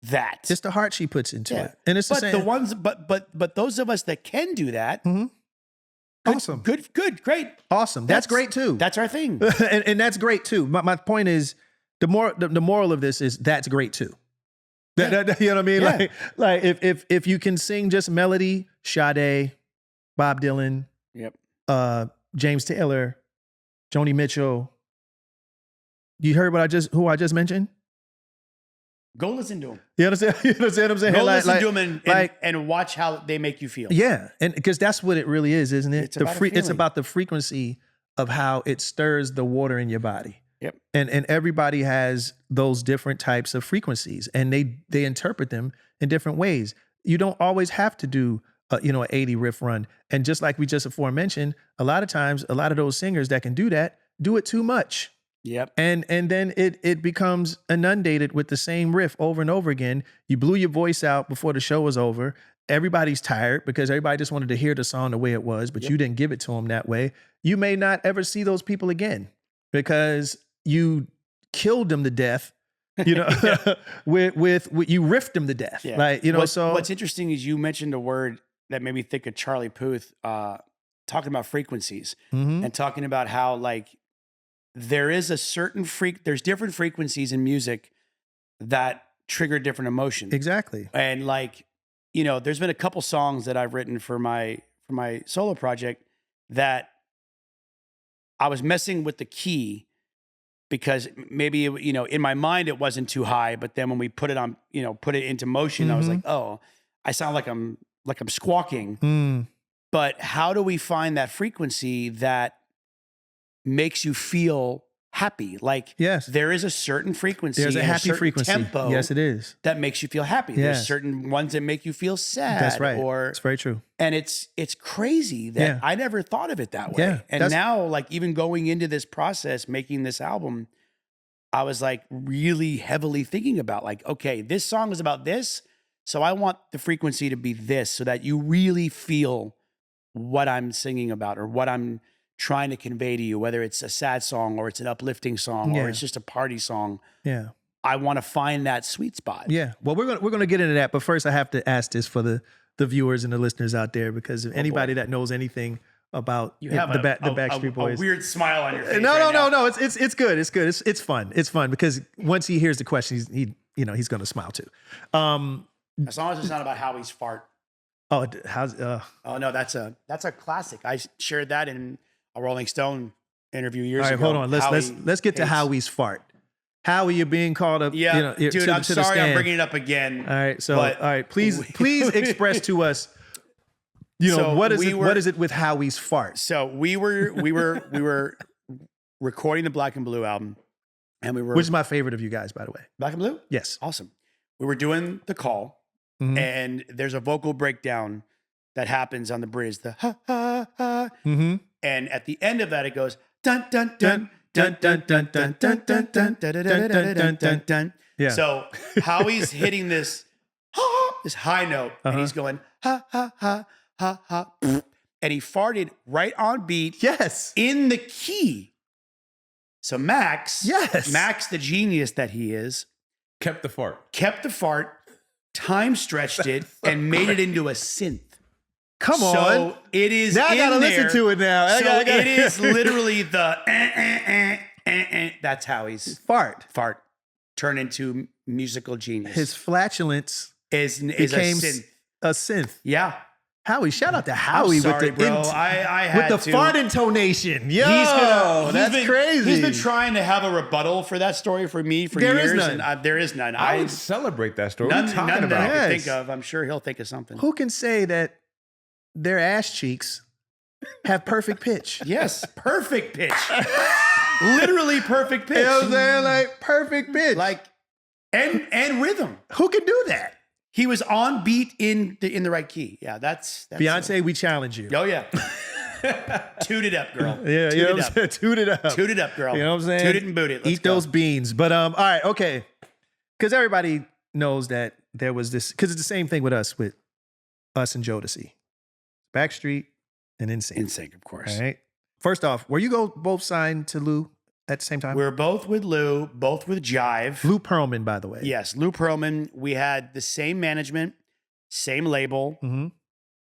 that. it's the heart she puts into Yeah. it. And it's the But same. the ones, but those of us that can do that, Mhm. Awesome. good, great. Awesome. That's great too. That's our thing. and that's great too. My point is the moral of this is that's great too. You know what I mean? Yeah. Like if you can sing just melody, Sade, Bob Dylan, Yep. James Taylor, Joni Mitchell. You heard who I just mentioned? Go listen to them. You understand? You understand what I'm saying? Go Like- listen to like- them and watch how they make you feel. Yeah, and because that's what it really is, isn't it? It's about a It's feeling. about the frequency of how it stirs the water in your body. Yep. And everybody has those different types of frequencies, and they interpret them in different ways. You don't always have to do an 80 riff run. And just like we just aforementioned, a lot of times, a lot of those singers that can do that do it too much. Yep. And then it becomes inundated with the same riff over and over again. You blew your voice out before the show was over. Everybody's tired because everybody just wanted to hear the song the way it was, but you didn't give it to them that way. You may not ever see those people again because you killed them to death. With you riffed them to death. Yeah. Like, what's interesting is you mentioned a word that made me think of Charlie Puth, talking about frequencies and talking about how like there is a certain there's different frequencies in music that trigger different emotions. Exactly. And like, there's been a couple songs that I've written for my solo project that I was messing with the key because maybe, in my mind it wasn't too high, but then when we put it on, put it into motion, I was like, oh, I sound like I'm squawking. But how do we find that frequency that makes you feel happy? Like, yes, there is a certain frequency. There's a happy certain frequency. tempo. Yes, it is. That makes you feel happy. Yes. There's certain ones that make you feel sad. That's right. Or it's very true. And it's crazy that I never thought of it that way. Yeah, and now, like, even going into this process, making this album, I was like really heavily thinking about like, okay, this song is about this. So I want the frequency to be this so that you really feel what I'm singing about or what I'm trying to convey to you, whether it's a sad song or it's an uplifting song or it's just a party song. Yeah. I want to find that sweet spot. Yeah. Well, we're gonna get into that, but first I have to ask this for the viewers and the listeners out there, because if anybody that knows anything about you have the Backstreet Boys, a weird smile on your face. No. It's good. It's good. It's fun. It's fun because once he hears the question, he's gonna smile too. As long as it's not about Howie's fart. Oh, oh no, that's a classic. I shared that in a Rolling Stone interview years ago. All right, hold on. Let's get to Howie's fart. Howie, you're being called up. Yeah, dude, I'm sorry, I'm bringing it up again. All right, so all right, please express to us. What is it with Howie's fart? So we were recording the Black and Blue album, and which is my favorite of you guys, by the way. Black and Blue? Yes. Awesome. We were doing the call, and there's a vocal breakdown that happens on the bridge, the ha ha ha. And at the end of that, it goes dun dun dun dun dun dun dun dun dun dun dun dun dun dun. Yeah. So Howie's hitting this high note, and he's going ha ha ha ha ha, and he farted right on beat. Yes. In the key. So Max, the genius that he is, kept the fart, time stretched it, and made it into a synth. Come on. So it is now I gotta listen to it now. It is literally the that's Howie's fart turned into musical genius. His flatulence became a synth. Yeah. Howie, shout out to Howie with the fart intonation. Yo, that's crazy. He's been trying to have a rebuttal for that story for me for years. There is none. There is none. I would celebrate that story. None, what are you talking none about? that I can think of. I'm sure he'll think of something. Who can say that their ass cheeks have perfect pitch? Yes, perfect pitch. Literally perfect pitch. You know what I'm saying? Like perfect pitch. Like and rhythm. Who can do that? He was on beat in the right key. Yeah, that's Beyonce, we challenge you. Oh yeah. Toot it up, girl. Yeah, Toot you know it what I'm saying? Toot it up. Toot it up, girl. You know what I'm saying? Toot it and boot it. Let's Eat those beans. But all right, okay. Because everybody knows that there was this, because it's the same thing with us and Jodeci. Backstreet and NSYNC. NSYNC, of course. All right. First off, were you both signed to Lou at the same time? We were both with Lou, both with Jive. Lou Pearlman, by the way. Yes, Lou Pearlman. We had the same management, same label,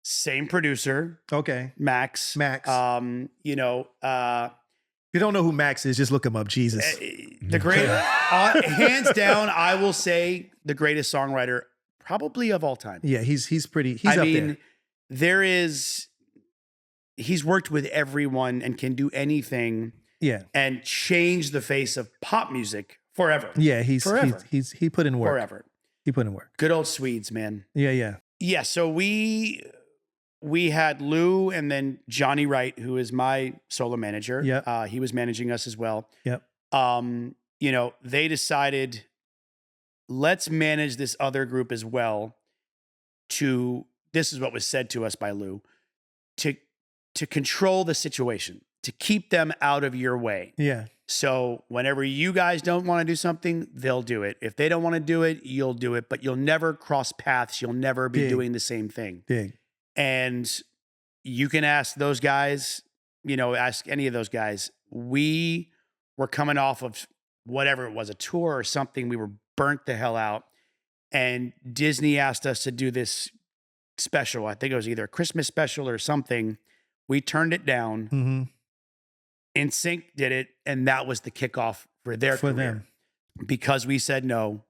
same producer. Okay. Max. If you don't know who Max is, just look him up. Jesus. The great, hands down, I will say the greatest songwriter probably of all time. Yeah, he's up there. He's worked with everyone and can do anything. Yeah. And change the face of pop music forever. Yeah, he put in work. Forever. He put in work. Good old Swedes, man. Yeah. Yeah, so we had Lou and then Johnny Wright, who is my solo manager. Yeah. He was managing us as well. Yep. They decided, let's manage this other group as well. this is what was said to us by Lou, to control the situation, to keep them out of your way. Yeah. So whenever you guys don't want to do something, they'll do it. If they don't want to do it, you'll do it, but you'll never cross paths. You'll never be doing the same thing. Big. And you can ask those guys, ask any of those guys. We were coming off of whatever it was, a tour or something. We were burnt the hell out. And Disney asked us to do this special. I think it was either a Christmas special or something. We turned it down. Mm-hmm. NSYNC did it, and that was the kickoff for their career. Them. Because we said no,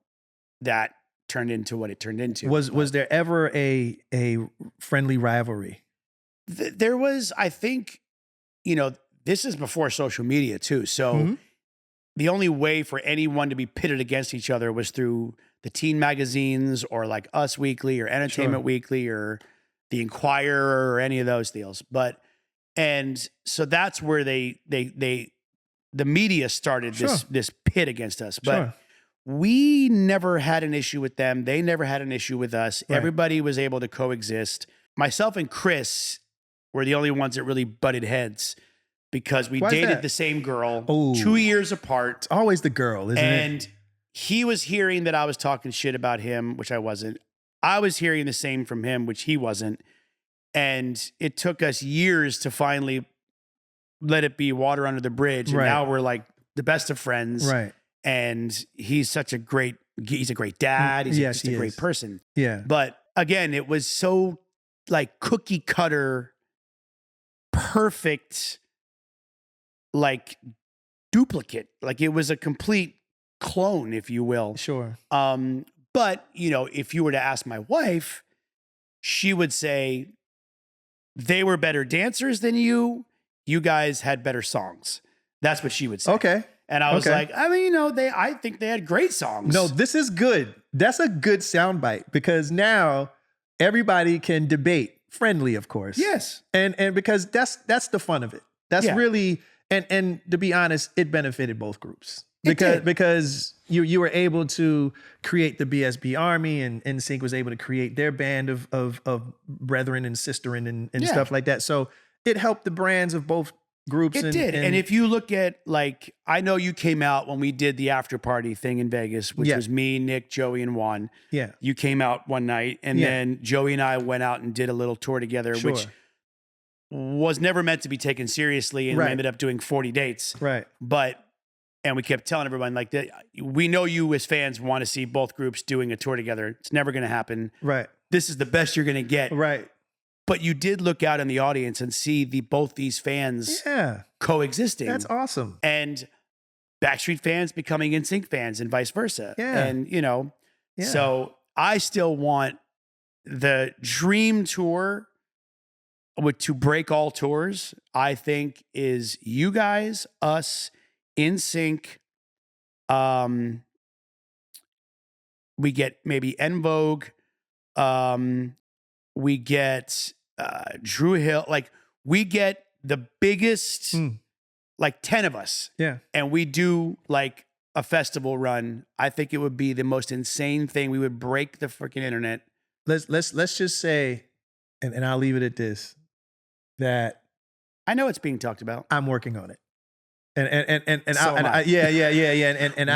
that turned into what it turned into. Was there ever a friendly rivalry? There was, I think, this is before social media too. So the only way for anyone to be pitted against each other was through the teen magazines or like Us Weekly or Entertainment Weekly or the Inquirer or any of those deals. And so that's where the media started this pit against us. But we never had an issue with them. They never had an issue with us. Right. Everybody was able to coexist. Myself and Chris were the only ones that really butted heads because we dated the same girl 2 years apart. It's always the girl, isn't it? And he was hearing that I was talking shit about him, which I wasn't. I was hearing the same from him, which he wasn't. And it took us years to finally let it be water under the bridge. And now we're like the best of friends. Right. And he's a great dad. He's just a great person. Yeah. But again, it was so like cookie cutter, perfect, like duplicate. Like it was a complete clone, if you will. Sure. But if you were to ask my wife, she would say, they were better dancers than you. You guys had better songs. That's what she would say. Okay. And I was like, I think they had great songs. No, this is good. That's a good soundbite because now everybody can debate friendly, of course. Yes. And because that's the fun of it. That's really, and to be honest, it benefited both groups. Because you were able to create the BSB Army and NSYNC was able to create their band of brethren and sisterin and stuff like that. So it helped the brands of both groups. It did. And if you look at I know you came out when we did the after party thing in Vegas, which was me, Nick, Joey, and Juan. Yeah. You came out one night and then Joey and I went out and did a little tour together, which was never meant to be taken seriously. And we ended up doing 40 dates. Right. And we kept telling everyone we know you as fans want to see both groups doing a tour together. It's never going to happen. Right. This is the best you're going to get. Right. But you did look out in the audience and see both these fans coexisting. That's awesome. And Backstreet fans becoming NSYNC fans and vice versa. Yeah. And, so I still want the dream tour to break all tours, I think is you guys, us, NSYNC. We get maybe En Vogue. We get Drew Hill. Like we get the biggest, 10 of us. Yeah. And we do like a festival run. I think it would be the most insane thing. We would break the freaking internet. Let's just say, and I'll leave it at this, that I know it's being talked about. I'm working on it. And so and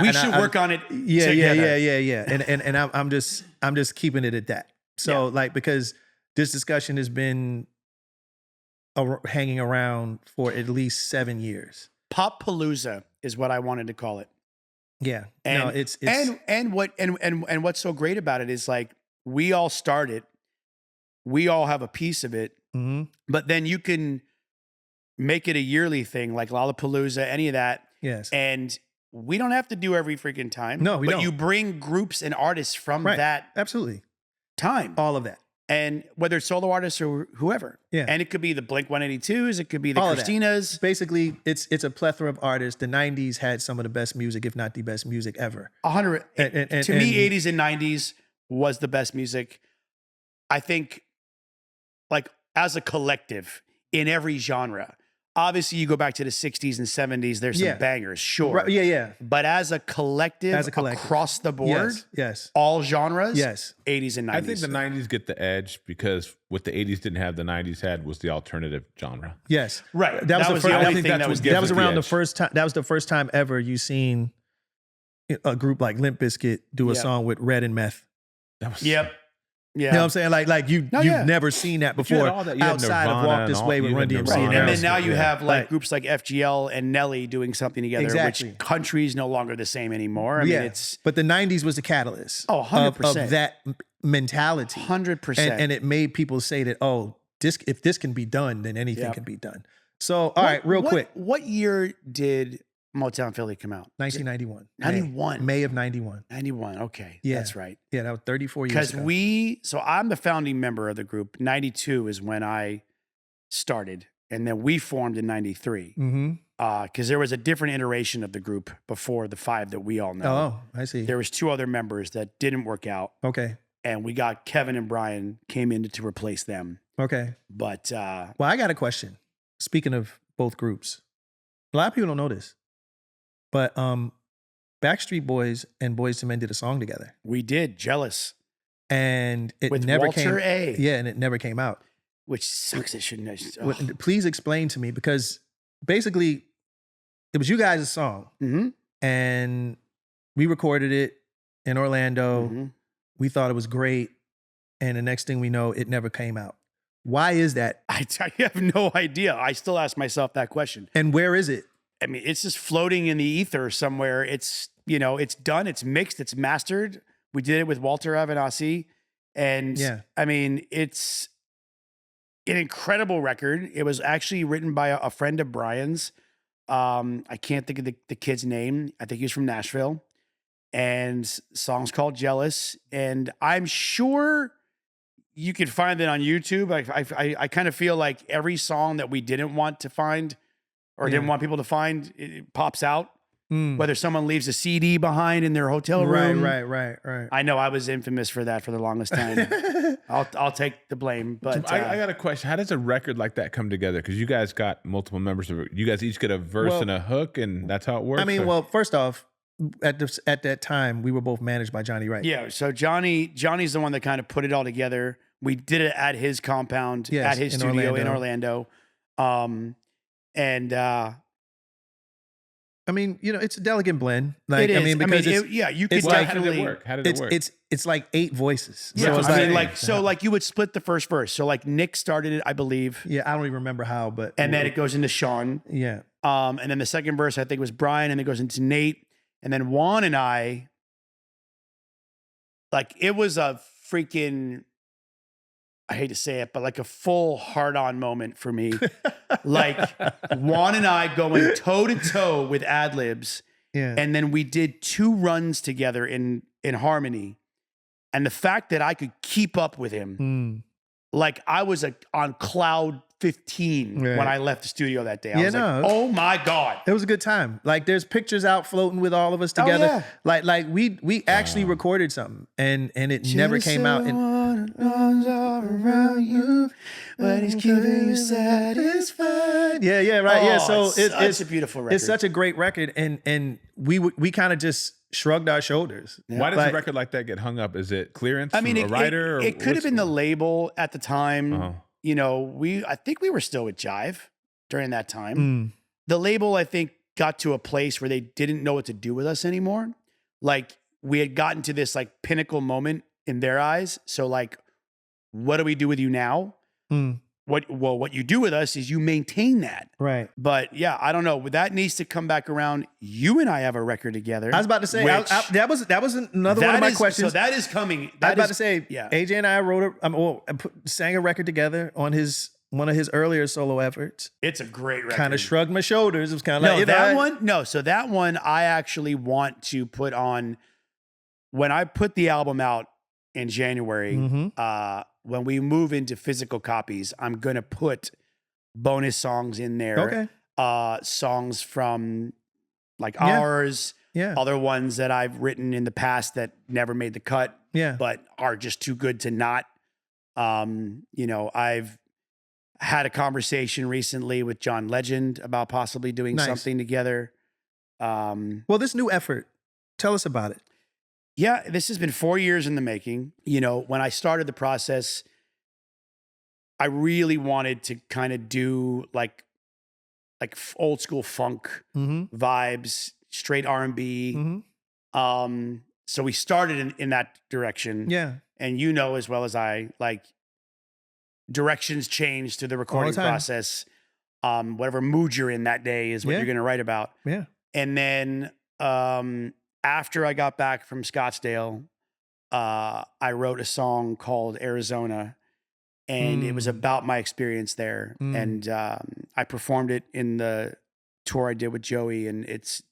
we should work on it. Yeah. And I'm just keeping it at that. So because this discussion has been hanging around for at least 7 years. Pop-palooza is what I wanted to call it. Yeah. And, no, it's and what's so great about it is like we all start it, we all have a piece of it, but then you can make it a yearly thing like Lollapalooza, any of that. Yes. And we don't have to do every freaking time. No, we don't. But you bring groups and artists from that absolutely time. All of that. And whether it's solo artists or whoever. Yeah. And it could be the Blink-182s, it could be the all Christinas. Basically, it's a plethora of artists. The 90s had some of the best music, if not the best music ever. 100. To me, 80s and 90s was the best music. I think, like, as a collective, in every genre, obviously you go back to the 60s and 70s, there's some bangers, sure. Right, yeah. But as a collective, across the board, yes, all genres, yes, 80s and 90s. I think the 90s get the edge because what the 80s didn't have, the 90s had was the alternative genre. yes. Right. That was the only thing that was around the first time. That was the first time ever you seen a group like Limp Bizkit do a song with Red and Meth. That was Yep. Yeah. You know what I'm saying? Like you've never seen that before outside of Walk This Way with Run DMC. Right. And then now you have like groups like FGL and Nelly doing something together, which country's no longer the same anymore. I mean, it's... But the 90s was the catalyst 100%. of that mentality. 100%. And it made people say that, if this can be done, then anything can be done. So, all right, real quick. What year did Motown Philly come out? 1991. 91. May of 91. 91. Okay. Yeah. That's right. Yeah, that was 34 years ago. So I'm the founding member of the group. 92 is when I started. And then we formed in 93. Because there was a different iteration of the group before the 5 that we all know. Oh, I see. There was 2 other members that didn't work out. Okay. And we got Kevin and Brian came in to replace them. Okay. But well, I got a question. Speaking of both groups, a lot of people don't know this. But Backstreet Boys and Boyz II Men did a song together. We did, Jealous. And it with never Walter came. A. Yeah, and it never came out. Which sucks. It shouldn't have. Please explain to me, because basically it was you guys' song. And we recorded it in Orlando. We thought it was great. And the next thing we know, it never came out. Why is that? I have no idea. I still ask myself that question. And where is it? I mean, it's just floating in the ether somewhere. It's, it's done, it's mixed, it's mastered. We did it with Walter Avanasi. And I mean, it's an incredible record. It was actually written by a friend of Brian's. I can't think of the kid's name. I think he was from Nashville. And song's called Jealous. And I'm sure you could find it on YouTube. I kind of feel like every song that we didn't want to find or didn't want people to find, it pops out. Whether someone leaves a CD behind in their hotel room. Right. I know I was infamous for that for the longest time. I'll take the blame. But I got a question. How does a record like that come together? Because you guys got multiple members. You guys each get a verse and a hook, and that's how it works? I mean, well, first off, at that time, we were both managed by Johnny Wright. Yeah, so Johnny's the one that kind of put it all together. We did it at his compound, at his studio in Orlando. I mean, it's a delicate blend. Like, it is. I mean, because you could definitely. How did it work? It's like 8 voices. Yeah, so like you would split the first verse. So like Nick started it, I believe. Yeah, I don't even remember how, but and then it goes into Shawn. Yeah. And then the second verse I think was Brian, and it goes into Nate, and then Juan and I. Like it was a freaking. I hate to say it, but like a full hard-on moment for me. Like Juan and I going toe-to-toe with ad-libs. Yeah. And then we did 2 runs together in harmony. And the fact that I could keep up with him, like I was on cloud 15 when I left the studio that day. I was like, oh my God. It was a good time. Like there's pictures out floating with all of us together. Like we actually recorded something and it never came out. Around you when he's keeping you satisfied. Yeah, right. Yeah, so it's a beautiful record. It's such a great record, and we kind of just shrugged our shoulders. Yeah. Why does a record like that get hung up? Is it clearance? I mean, from a writer? It could have been the label at the time. I think we were still with Jive during that time. The label, I think, got to a place where they didn't know what to do with us anymore. Like we had gotten to this like pinnacle moment in their eyes. So like, what do we do with you now? What you do with us is you maintain that. Right. But yeah, I don't know. That needs to come back around. You and I have a record together. I was about to say, that was another one of my questions. So that is coming. I was about to say, AJ and I sang a record together on one of his earlier solo efforts. It's a great record. Kind of shrugged my shoulders. It was kind of like, So that one I actually want to put on when I put the album out in January. When we move into physical copies, I'm going to put bonus songs in there. Okay. Songs from like ours, other ones that I've written in the past that never made the cut, but are just too good to not. I've Had a conversation recently with John Legend about possibly doing Nice. something together. Well, this new effort, tell us about it. Yeah, this has been 4 years in the making. You know, when I started the process, I really wanted to kind of do like old school funk Mm-hmm. vibes, straight R&B. Mm-hmm. So we started in that direction. Yeah. And you know as well as I, like, directions change to the recording time. process. Whatever mood you're in that day is what Yeah. you're going to write about. Yeah. And then after I got back from Scottsdale, I wrote a song called Arizona, and it was about my experience there. And I performed it in the tour I did with Joey, and it's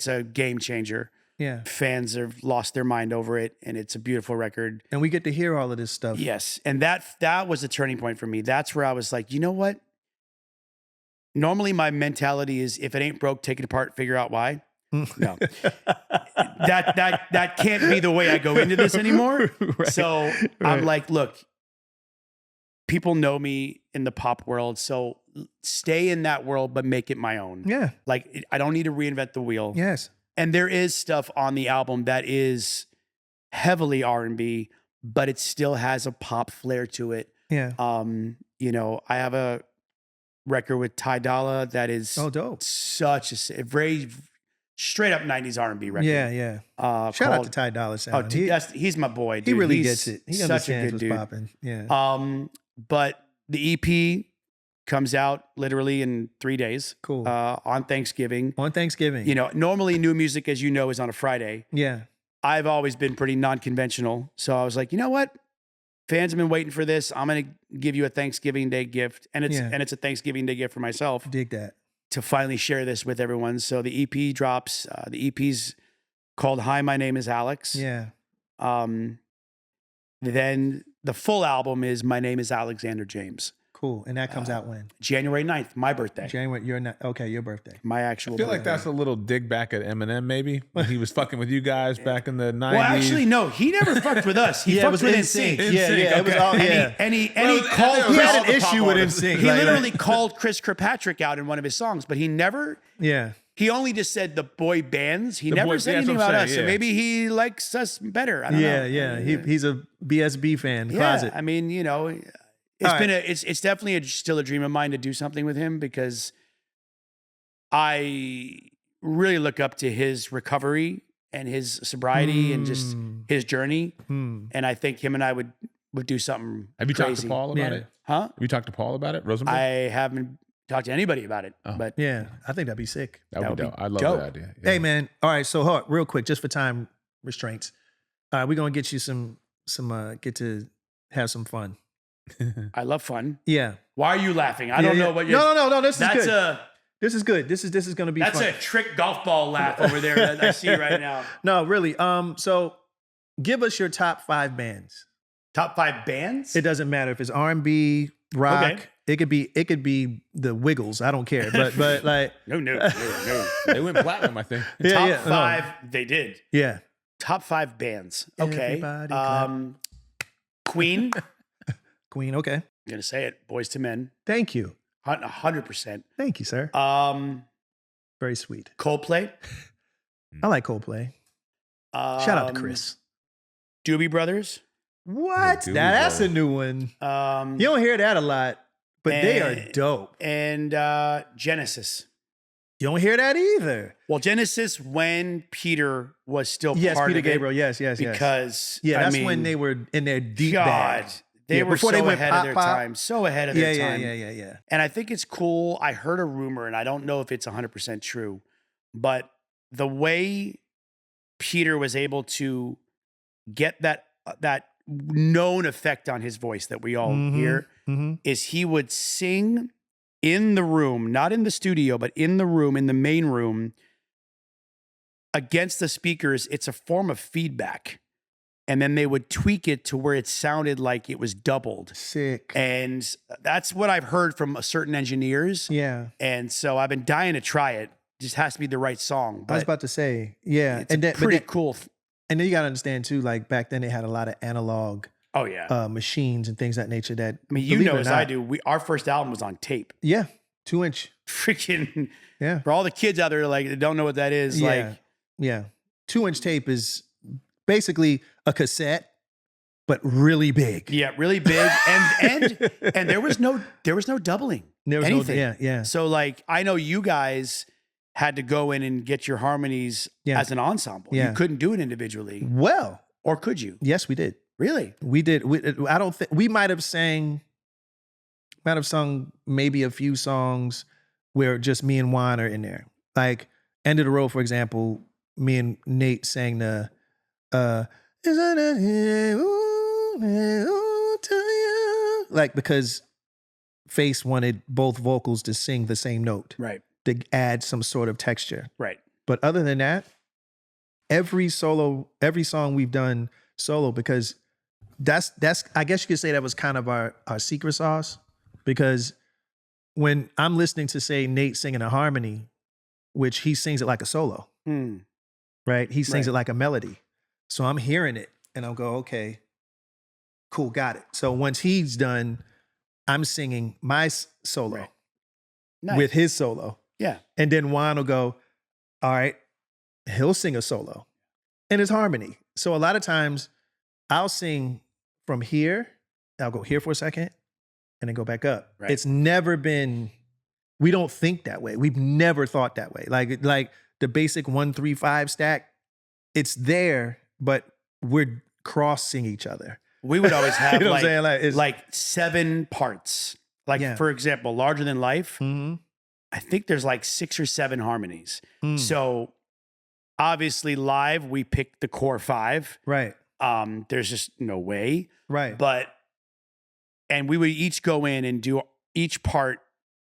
a game changer. Yeah. Fans have lost their mind over it, and it's a beautiful record. And we get to hear all of this stuff. Yes. And that was a turning point for me. That's where I was like, you know what? Normally my mentality is if it ain't broke, take it apart, figure out why. No. that can't be the way I go into this anymore. Right. So I'm like, look, people know me in the pop world, so stay in that world, but make it my own. Yeah. Like, I don't need to reinvent the wheel. Yes. And there is stuff on the album that is heavily R&B, but it still has a pop flair to it. Yeah. You know, I have a record with Ty Dolla that is dope. such a very straight up 90s R&B record. Yeah. Yeah. Shout out to Ty Dolla $ign. Oh, dude, he's my boy, dude. He really He's gets it. He such a understands good what's dude. popping. Yeah. But the EP comes out literally in 3 days. Cool. On Thanksgiving. On Thanksgiving. You know, normally new music, as you know, is on a Friday. Yeah. I've always been pretty non-conventional. So I was like, you know what? Fans have been waiting for this. I'm going to give you a Thanksgiving Day gift. And it's a Thanksgiving Day gift for myself Dig that. to finally share this with everyone. So the EP drops. The EP's called Hi, My Name is Alex. Yeah. Then the full album is My Name is Alexander James. Cool. And that comes out when? January 9th, my birthday. January. You're not okay. Your birthday. My actual I feel like birthday. that's a little dig back at Eminem, maybe when he was fucking with you guys back in the 90s. Well, actually, no. He never fucked with us. He Yeah, it fucked was with NSYNC. NSYNC. Yeah, yeah. It was all. Yeah. And he Well, called he He all had the an pop issue with artists. NSYNC. He like- literally called Chris Kirkpatrick out in one of his songs, but he never. Yeah. He only just said the boy bands. He The never boy- said yeah, that's anything what I'm about us. saying, So yeah. maybe he likes us better. I don't know. Yeah. He's a BSB fan. Yeah, Closet. I mean, you know, it's All been right. it's definitely still a dream of mine to do something with him because I really look up to his recovery and his sobriety and just his journey. And I think him and I would do something Have you crazy. talked to Paul about Yeah. it? Huh? Have you talked to Paul about it, Rosenberg? I haven't talked to anybody about it, Oh. but Yeah. I think that'd be sick. that would be dope. I love dope. that idea. Yeah. Hey man. All right. So hold on, real quick, just for time restraints. We're gonna get you some get to have some fun. I love fun. Yeah. Why are you laughing? I don't Yeah, know yeah. what you're. No. This is That's good. This is good. This is gonna be that's fun. a trick golf ball laugh over there that I see right now. No, really. So give us your top 5 bands. Top 5 bands. It doesn't matter if it's R&B, rock. Okay. It could be the Wiggles. I don't care. But like No. They went platinum, I think. Yeah, Top yeah, no. 5. They did. yeah. Top 5 bands. Okay. Everybody clap. Queen. Queen. Okay. I'm gonna say it. Boyz II Men. Thank you. 100%. Thank you, sir. Very sweet. Coldplay. I like Coldplay. Shout out to Chris. Doobie Brothers. What? Doobie Now that's a Brothers. new one. Um, You don't hear that a lot, but they are and- dope. and Genesis. You don't hear that either. Well, Genesis when Peter was still Yes, part Peter of it, Gabriel. Yes. because Yeah, I that's mean, when they were in their deep God, bag. they Yeah, were before so they went ahead pop, of their pop. time. So ahead of Yeah, their time. yeah. And I think it's cool. I heard a rumor, and I don't know if it's 100% true, but the way Peter was able to get that known effect on his voice that we all hear Mm-hmm. is he would sing in the room, not in the studio, but in the room, in the main room, against the speakers. It's a form of feedback. And then they would tweak it to where it sounded like it was doubled. Sick. And that's what I've heard from certain engineers. Yeah. And so I've been dying to try it. Just has to be the right song. I was But about to say, yeah. it's but pretty cool. and then you got to understand too, like back then they had a lot of analog Oh yeah. machines and things of that nature. That I mean, you believe it know or as not, I do. Our first album was on tape. Yeah, 2-inch. Freaking Yeah, for all the kids out there like that don't know what that is. yeah, Like yeah. 2-inch tape is basically a cassette, but really big. yeah, really big, and there was no doubling. There was anything. yeah. So like I know you guys had to go in and get your harmonies Yeah. as an ensemble. Yeah. You couldn't do it individually, Well, or could you? yes, we did. Really? We did. I don't think we might have sung maybe a few songs where just me and Juan are in there. Like End of the Road, for example, me and Nate sang the Isn't it here, ooh, to you? Like because Face wanted both vocals to sing the same note Right. to add some sort of texture. Right. But other than that, every song we've done solo, because that's I guess you could say that was kind of our secret sauce. Because when I'm listening to, say, Nate singing a harmony, which he sings it like a solo, right? He sings it like a melody. So I'm hearing it and I'll go, okay, cool, got it. So once he's done, I'm singing my solo Right. Nice. with his solo. Yeah. And then Juan will go, all right, he'll sing a solo and it's harmony. So a lot of times I'll sing from here, I'll go here for a second and then go back up. Right. It's never been, we don't think that way. We've never thought that way. Like the basic 1-3-5 stack, it's there, but we're crossing each other. We would always have You know what I'm saying? like 7 parts. Like Yeah. for example, Larger Than Life. Mhm. I think there's like 6 or 7 harmonies. Mm. So obviously live we picked the core 5. Right, There's just no way. right. And we would each go in and do each part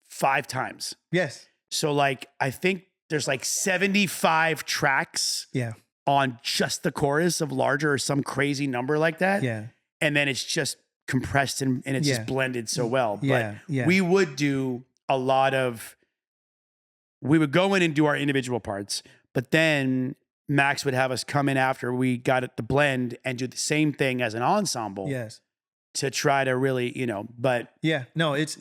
5 times. Yes. So like I think there's like 75 tracks Yeah. on just the chorus of Larger or some crazy number like that. Yeah. And then it's just compressed and it's Yeah. just blended so well. But Yeah. Yeah. we would do a lot of, we would go in and do our individual parts, but then Max would have us come in after we got it the blend and do the same thing as an ensemble Yes. to try to really, but Yeah. No, it's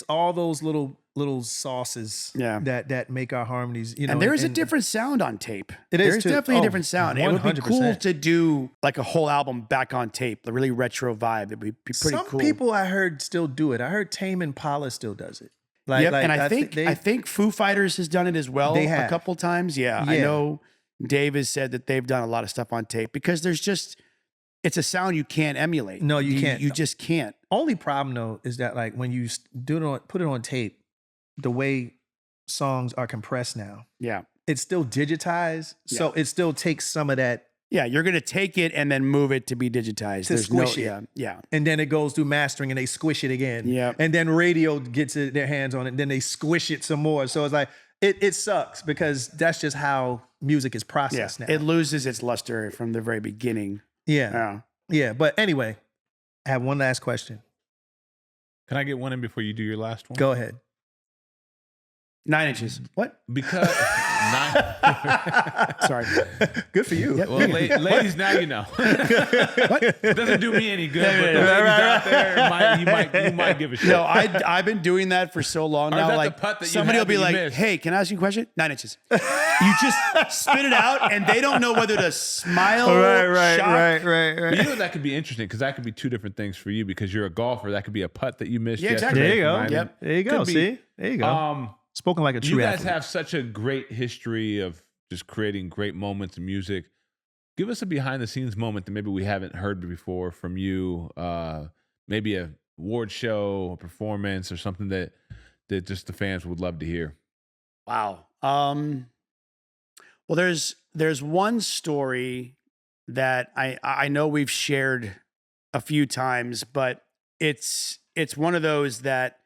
all those little sauces Yeah. that make our harmonies, and there is a different sound on tape. It is There's too. definitely Oh, a different sound. It would be 100%. cool to do like a whole album back on tape, the really retro vibe. It'd be pretty Some cool. people I heard still do it. I heard Tame Impala still does it. Yep, and I think Foo Fighters has done it as well They a have. couple times. Yeah, I Yeah. know Dave has said that they've done a lot of stuff on tape because it's a sound you can't emulate. No, you can't. You just can't. Only problem though is that like when you put it on tape, the way songs are compressed now, Yeah. it's still digitized. So it still takes some of that, Yeah, you're going to take it and then move it to be digitized. To squish it. Yeah. and then it goes through mastering and they squish it again. Yep. And then radio gets their hands on it and then they squish it some more. So it's like, it sucks because that's just how music is Yeah. processed now. It loses its luster from the very beginning. Yeah. Yeah. Yeah. But anyway, I have one last question. Can I get one in before you do your last one? Go ahead. 9 inches. What? Because Sorry. Good for you. Yep. well, ladies, now you know. What? Doesn't do me any good, but the ladies out there, you might give a shit. No, I've been doing that for so long Or is now. that the Like putt that you somebody had will be that you like, missed? "Hey, can I ask you a question?" 9 inches. You just spit it out, and they don't know whether to smile, shock. But you know that could be interesting because that could be 2 different things for you because you're a golfer. That could be a putt that you missed. Yeah, yesterday exactly. There you go. from Yep. There you go. Could be. See? There you go. Spoken like a true You guys athlete. have such a great history of just creating great moments in music. Give us a behind the scenes moment that maybe we haven't heard before from you. Maybe a award show, a performance, or something that just the fans would love to hear. Wow. Well, there's one story that I know we've shared a few times, but it's one of those that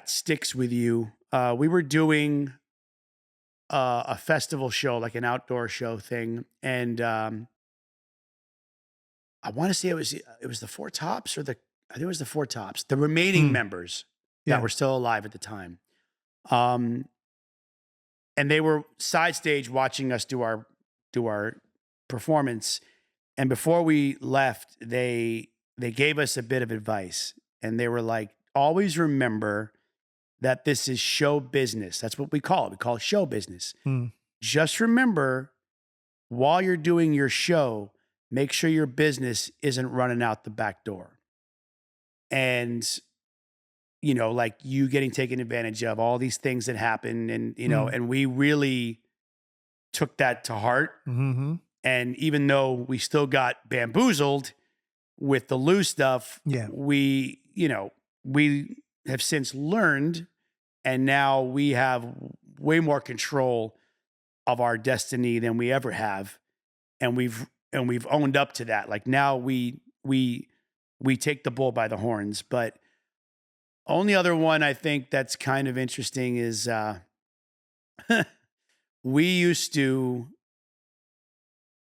sticks with you. We were doing a festival show, like an outdoor show thing, and I want to say it was the Four Tops I think it was the Four Tops, the remaining members Yeah. that were still alive at the time. And they were side stage watching us do our performance. And before we left, they gave us a bit of advice. And they were like, always remember that this is show business. That's what we call it. We call it show business. Just remember, while you're doing your show, make sure your business isn't running out the back door. And, you know, like you getting taken advantage of, all these things that happen. And, you know, and we really took that to heart. Mm-hmm. And even though we still got bamboozled with the loose stuff, we, you know, we have since learned, and now we have way more control of our destiny than we ever have. And we've owned up to that. Like now we take the bull by the horns. But only other one I think that's kind of interesting is we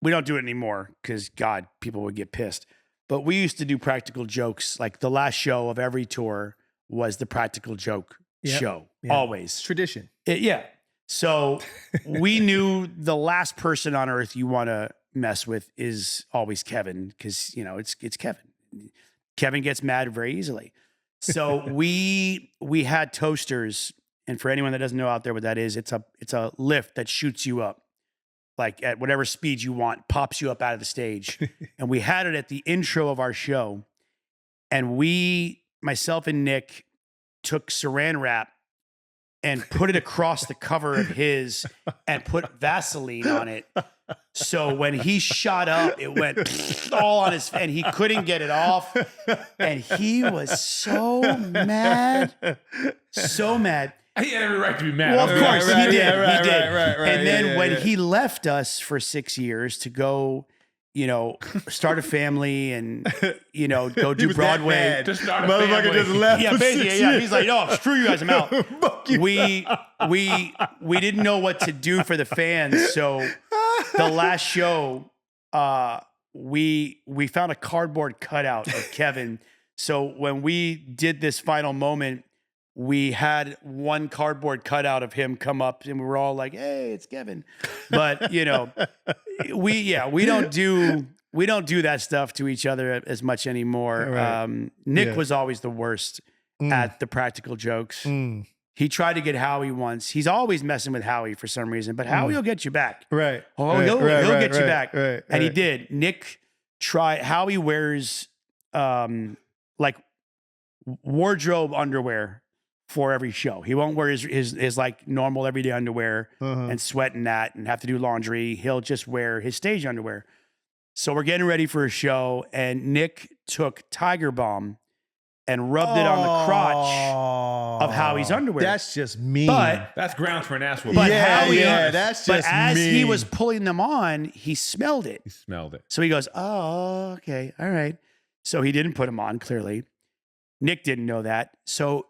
don't do it anymore because God, people would get pissed. But we used to do practical jokes. Like the last show of every tour was the practical joke show. Always. It's tradition. So we knew the last person on earth you want to mess with is always Kevin, because, you know, it's Kevin. Kevin gets mad very easily. So we had toasters, and for anyone that doesn't know out there what that is, it's a lift that shoots you up, like at whatever speed you want, pops you up out of the stage. And we had it at the intro of our show, and myself and Nick took saran wrap and put it across the cover of his and put Vaseline on it. So when he shot up, it went all on his, and he couldn't get it off. And he was so mad. He had every right to be mad. Well, of course, he did. Right, He did. right, And then when he left us for 6 years to go, you know, start a family and, you know, go do Broadway. To start a Motherfucker family. just left. Yeah, basically, yeah. He's like, "No, screw you guys, I'm out." We didn't know what to do for the fans, so the last show, we found a cardboard cutout of Kevin. So when we did this final moment, we had one cardboard cutout of him come up, and we were all like, "Hey, it's Kevin." But you know, we don't do that stuff to each other as much anymore. Right. Nick was always the worst at the practical jokes. He tried to get Howie once. He's always messing with Howie for some reason, but Howie will get you back. Right. Oh, he'll get you back. Right. And he did. Nick tried. Howie wears like wardrobe underwear for every show. He won't wear his like normal everyday underwear and sweat in that and have to do laundry. He'll just wear his stage underwear. So we're getting ready for a show, and Nick took Tiger Balm and rubbed it on the crotch of Howie's underwear. That's just mean. But That's grounds for an ass whooping. But that's just as mean. he was pulling them on, he smelled it. He smelled it. So he goes, "Oh, okay, all right." So he didn't put them on, clearly. Nick didn't know that. So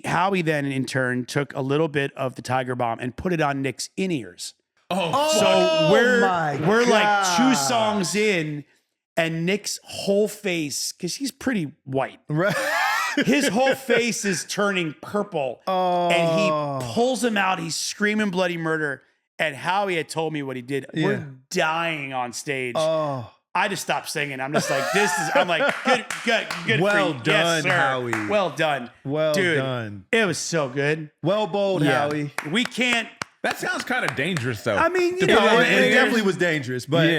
Howie then in turn took a little bit of the Tiger Balm and put it on Nick's in-ears. So we're like 2 songs in, and Nick's whole face, because he's pretty white. Right. His whole face is turning purple, and he pulls him out. He's screaming bloody murder. And Howie had told me what he did. Yeah. We're dying on stage. Oh. I just stopped singing. I'm just like, I'm like, good Well for you. done, Yes, sir. Howie. Well done. Well Dude, done. It was so good. Well bowled, Yeah. Howie. We can't, That sounds kind of dangerous, though. I mean, you It know, definitely was dangerous, but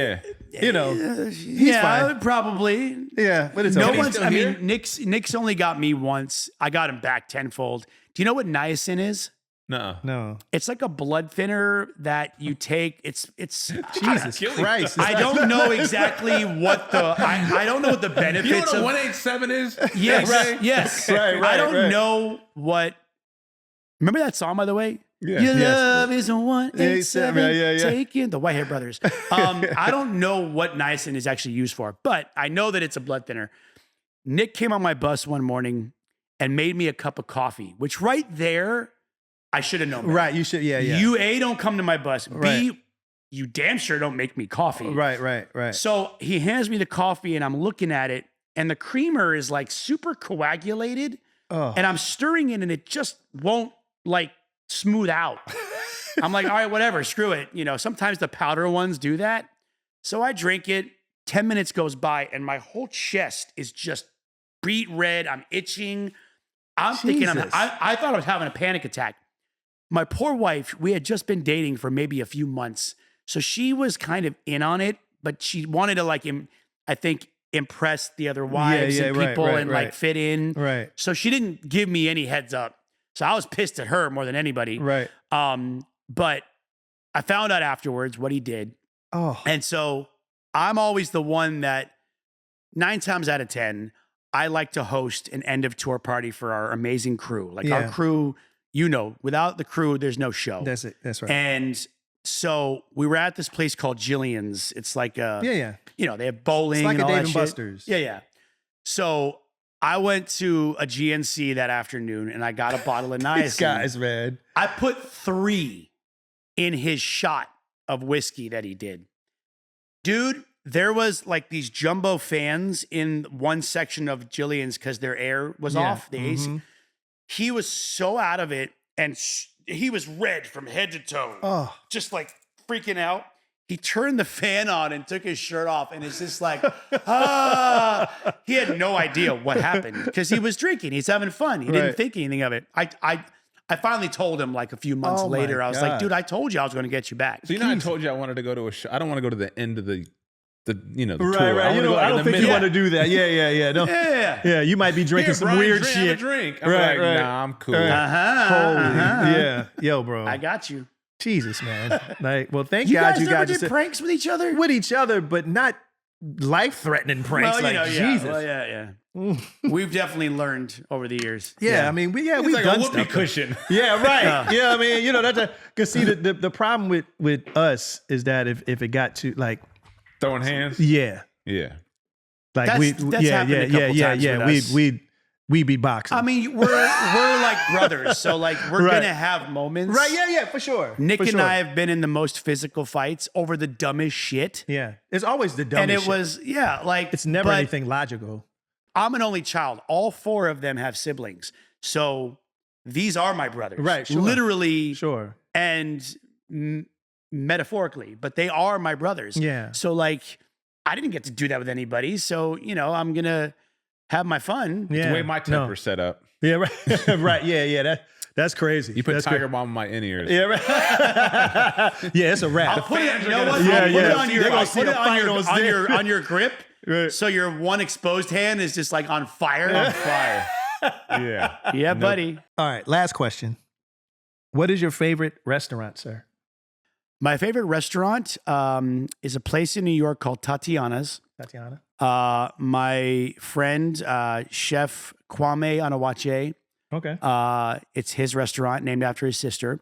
you know, he's fine. Probably. Yeah, but it's No okay. one's, still I here? mean, Nick's only got me once. I got him back tenfold. Do you know what niacin is? No. It's like a blood thinner that you take. It's Jesus kill you. Christ. I don't know exactly what I don't know what the You know benefits what a of 187 is? Yes, Right. yes. Right, I don't right. know what. Remember that song, by the way? Yeah. Your Yes. love is a 187. Yeah. Taking the Whitehead Brothers. I don't know what niacin is actually used for, but I know that it's a blood thinner. Nick came on my bus one morning and made me a cup of coffee, which right there, I should have known. Better. Right, you should. Yeah. You A, don't come to my bus. Right. B, you damn sure don't make me coffee. Right. So he hands me the coffee and I'm looking at it, and the creamer is like super coagulated, and I'm stirring it and it just won't like smooth out. I'm like, all right, whatever, screw it. You know, sometimes the powder ones do that. So I drink it 10 minutes goes by and my whole chest is just beet red. I'm itching. I'm thinking, I thought I was having a panic attack. My poor wife, we had just been dating for maybe a few months. So she was kind of in on it, but she wanted to like, I think, impress the other wives and people and like fit in. Right. So she didn't give me any heads up. So I was pissed at her more than anybody. Right. But I found out afterwards what he did. Oh. And so I'm always the one that 9 times out of 10, I like to host an end of tour party for our amazing crew. Like our crew, without the crew, there's no show. That's it. That's right. And so we were at this place called Jillian's. It's like they have bowling. It's like and a all Dave that and shit. Buster's. Yeah. So I went to a GNC that afternoon and I got a bottle of niacin. These guys, man. I put 3 in his shot of whiskey that he did. Dude, there was like these jumbo fans in one section of Jillian's because their air was off, the AC. He was so out of it and he was red from head to toe, just like freaking out. He turned the fan on and took his shirt off and it's just like, he had no idea what happened because he was drinking. He's having fun. He didn't think anything of it. I finally told him like a few months later. I was like, dude, I told you I was going to get you back. So I told you I wanted to go to a show. I don't want to go to the end of the tour. Right. I don't think you want to do that. Yeah. No. Yeah. You might be drinking some weird shit. Have a drink. I'm like, nah, I'm cool. Yeah. Yo, bro. I got you. Jesus, man. Like, well, thank you God guys you never guys did pranks with each other? With each other, but not life-threatening pranks. Well, Jesus. Well, yeah. We've definitely learned over the years. Yeah, I mean, we've like done a whoopee stuff. cushion. Yeah, right. Yeah, I mean, that's because see, the problem with us is that if it got to like throwing hands. Yeah. Like that's happened a couple times with us. We be boxing. I mean, we're like brothers, so like we're gonna have moments. Right, yeah, for sure. Nick and I have been in the most physical fights over the dumbest shit. Yeah. It's always the dumbest and it shit. was, like it's never anything logical. I'm an only child. All 4 of them have siblings. So these are my brothers. Right, sure. Literally. Sure. And metaphorically, but they are my brothers. Yeah. So like, I didn't get to do that with anybody. So, I'm going to have my fun. Yeah. The way my temper's set up. Yeah, right. Right. Yeah. That's crazy. You put that's Tiger Bomb in my in-ears. Yeah, right. Yeah, it's a wrap. I'll put it, you know what? Yeah, I'll put it on They're gonna see the finals on your grip. Right. So your one exposed hand is just like on fire. Yeah. Yeah, buddy. All right, last question. What is your favorite restaurant, sir? My favorite restaurant is a place in New York called Tatiana's. Tatiana. My friend, Chef Kwame Anawache. Okay. It's his restaurant named after his sister.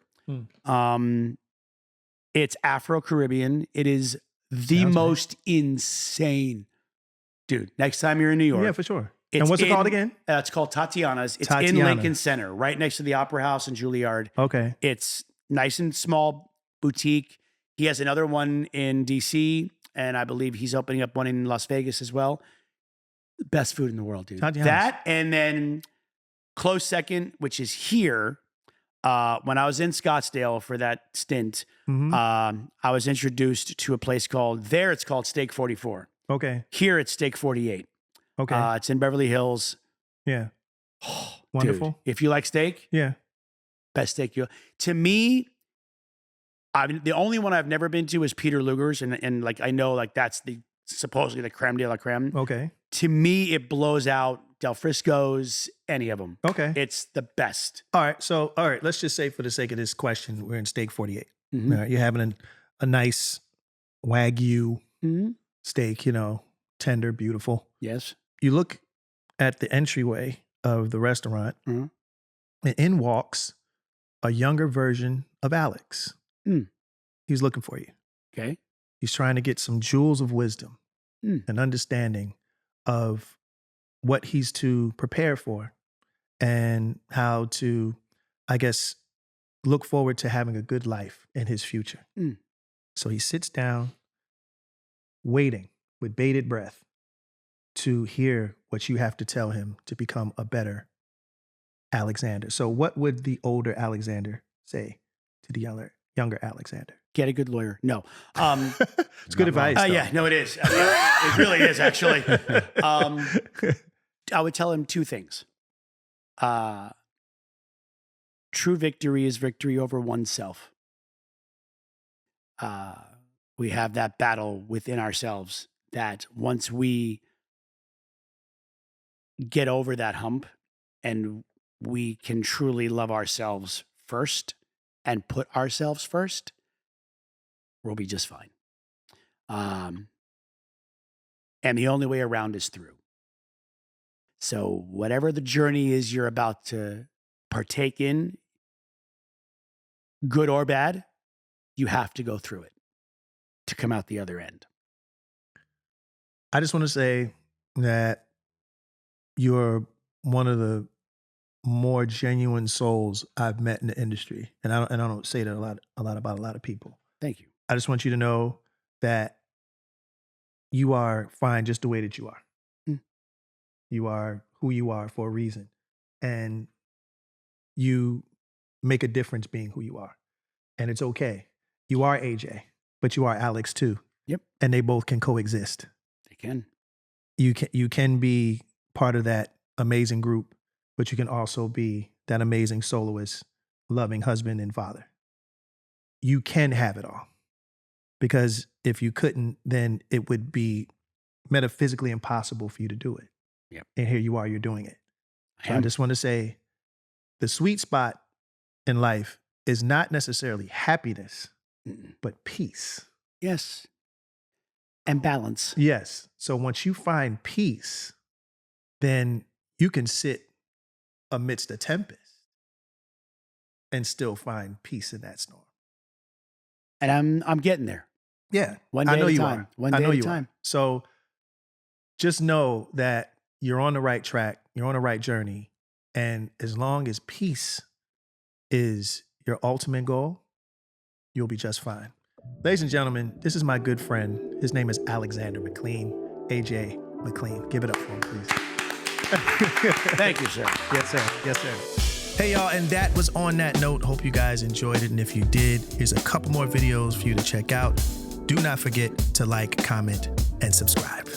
It's Afro-Caribbean. It is the most insane. Dude, next time you're in New York. Yeah, for sure. And what's it called again? It's called Tatiana's. It's in Lincoln Center, right next to the Opera House and Juilliard. Okay. It's nice and small boutique. He has another one in DC, and I believe he's opening up one in Las Vegas as well. Best food in the world, dude. Tatiana's. That, and then close second, which is here. When I was in Scottsdale for that stint, I was introduced to a place it's called Steak 44. Okay. Here it's Steak 48. Okay. It's in Beverly Hills. Yeah. Oh, Wonderful. Dude, if you like steak, yeah. Best steak to me. The only one I've never been to is Peter Luger's, and like I know like that's supposedly the creme de la creme. Okay. To me, it blows out Del Frisco's, any of them. Okay. It's the best. All right. Let's just say for the sake of this question, we're in Steak 48. All right, you're having a nice Wagyu steak, tender, beautiful. Yes. You look at the entryway of the restaurant, and in walks a younger version of Alex. He's looking for you. Okay. He's trying to get some jewels of wisdom and understanding of what he's to prepare for and how to, I guess, look forward to having a good life in his future. So he sits down, waiting with bated breath to hear what you have to tell him to become a better Alexander. So what would the older Alexander say to the younger Alexander? Get a good lawyer. No. It's good advice. though. Yeah, no, it is. It really is, actually. I would tell him two things. True victory is victory over oneself. We have that battle within ourselves that once we get over that hump and we can truly love ourselves first and put ourselves first, we'll be just fine. And the only way around is through. So whatever the journey is you're about to partake in, good or bad, you have to go through it to come out the other end. I just want to say that you're one of the more genuine souls I've met in the industry, and I don't say that a lot about a lot of people. Thank you. I just want you to know that you are fine just the way that you are. You are who you are for a reason, and you make a difference being who you are, and it's okay. You are AJ, but you are Alex too. Yep. And they both can coexist. They can. You can be part of that amazing group, but you can also be that amazing soloist, loving husband and father. You can have it all. Because if you couldn't, then it would be metaphysically impossible for you to do it. Yep. And here you are, you're doing it. So I just want to say the sweet spot in life is not necessarily happiness, but peace. Yes. And balance. Yes. So once you find peace, then you can sit amidst a tempest and still find peace in that storm. And I'm getting there. Yeah. One day I know at a you time. are. One I day know at a you time. are. So just know that you're on the right track, you're on the right journey. And as long as peace is your ultimate goal, you'll be just fine. Ladies and gentlemen, this is my good friend. His name is Alexander McLean, AJ McLean. Give it up for him, please. Thank you, sir. Yes, sir. Yes, sir. Hey, y'all, and that was On That Note. Hope you guys enjoyed it. And if you did, here's a couple more videos for you to check out. Do not forget to like, comment, and subscribe.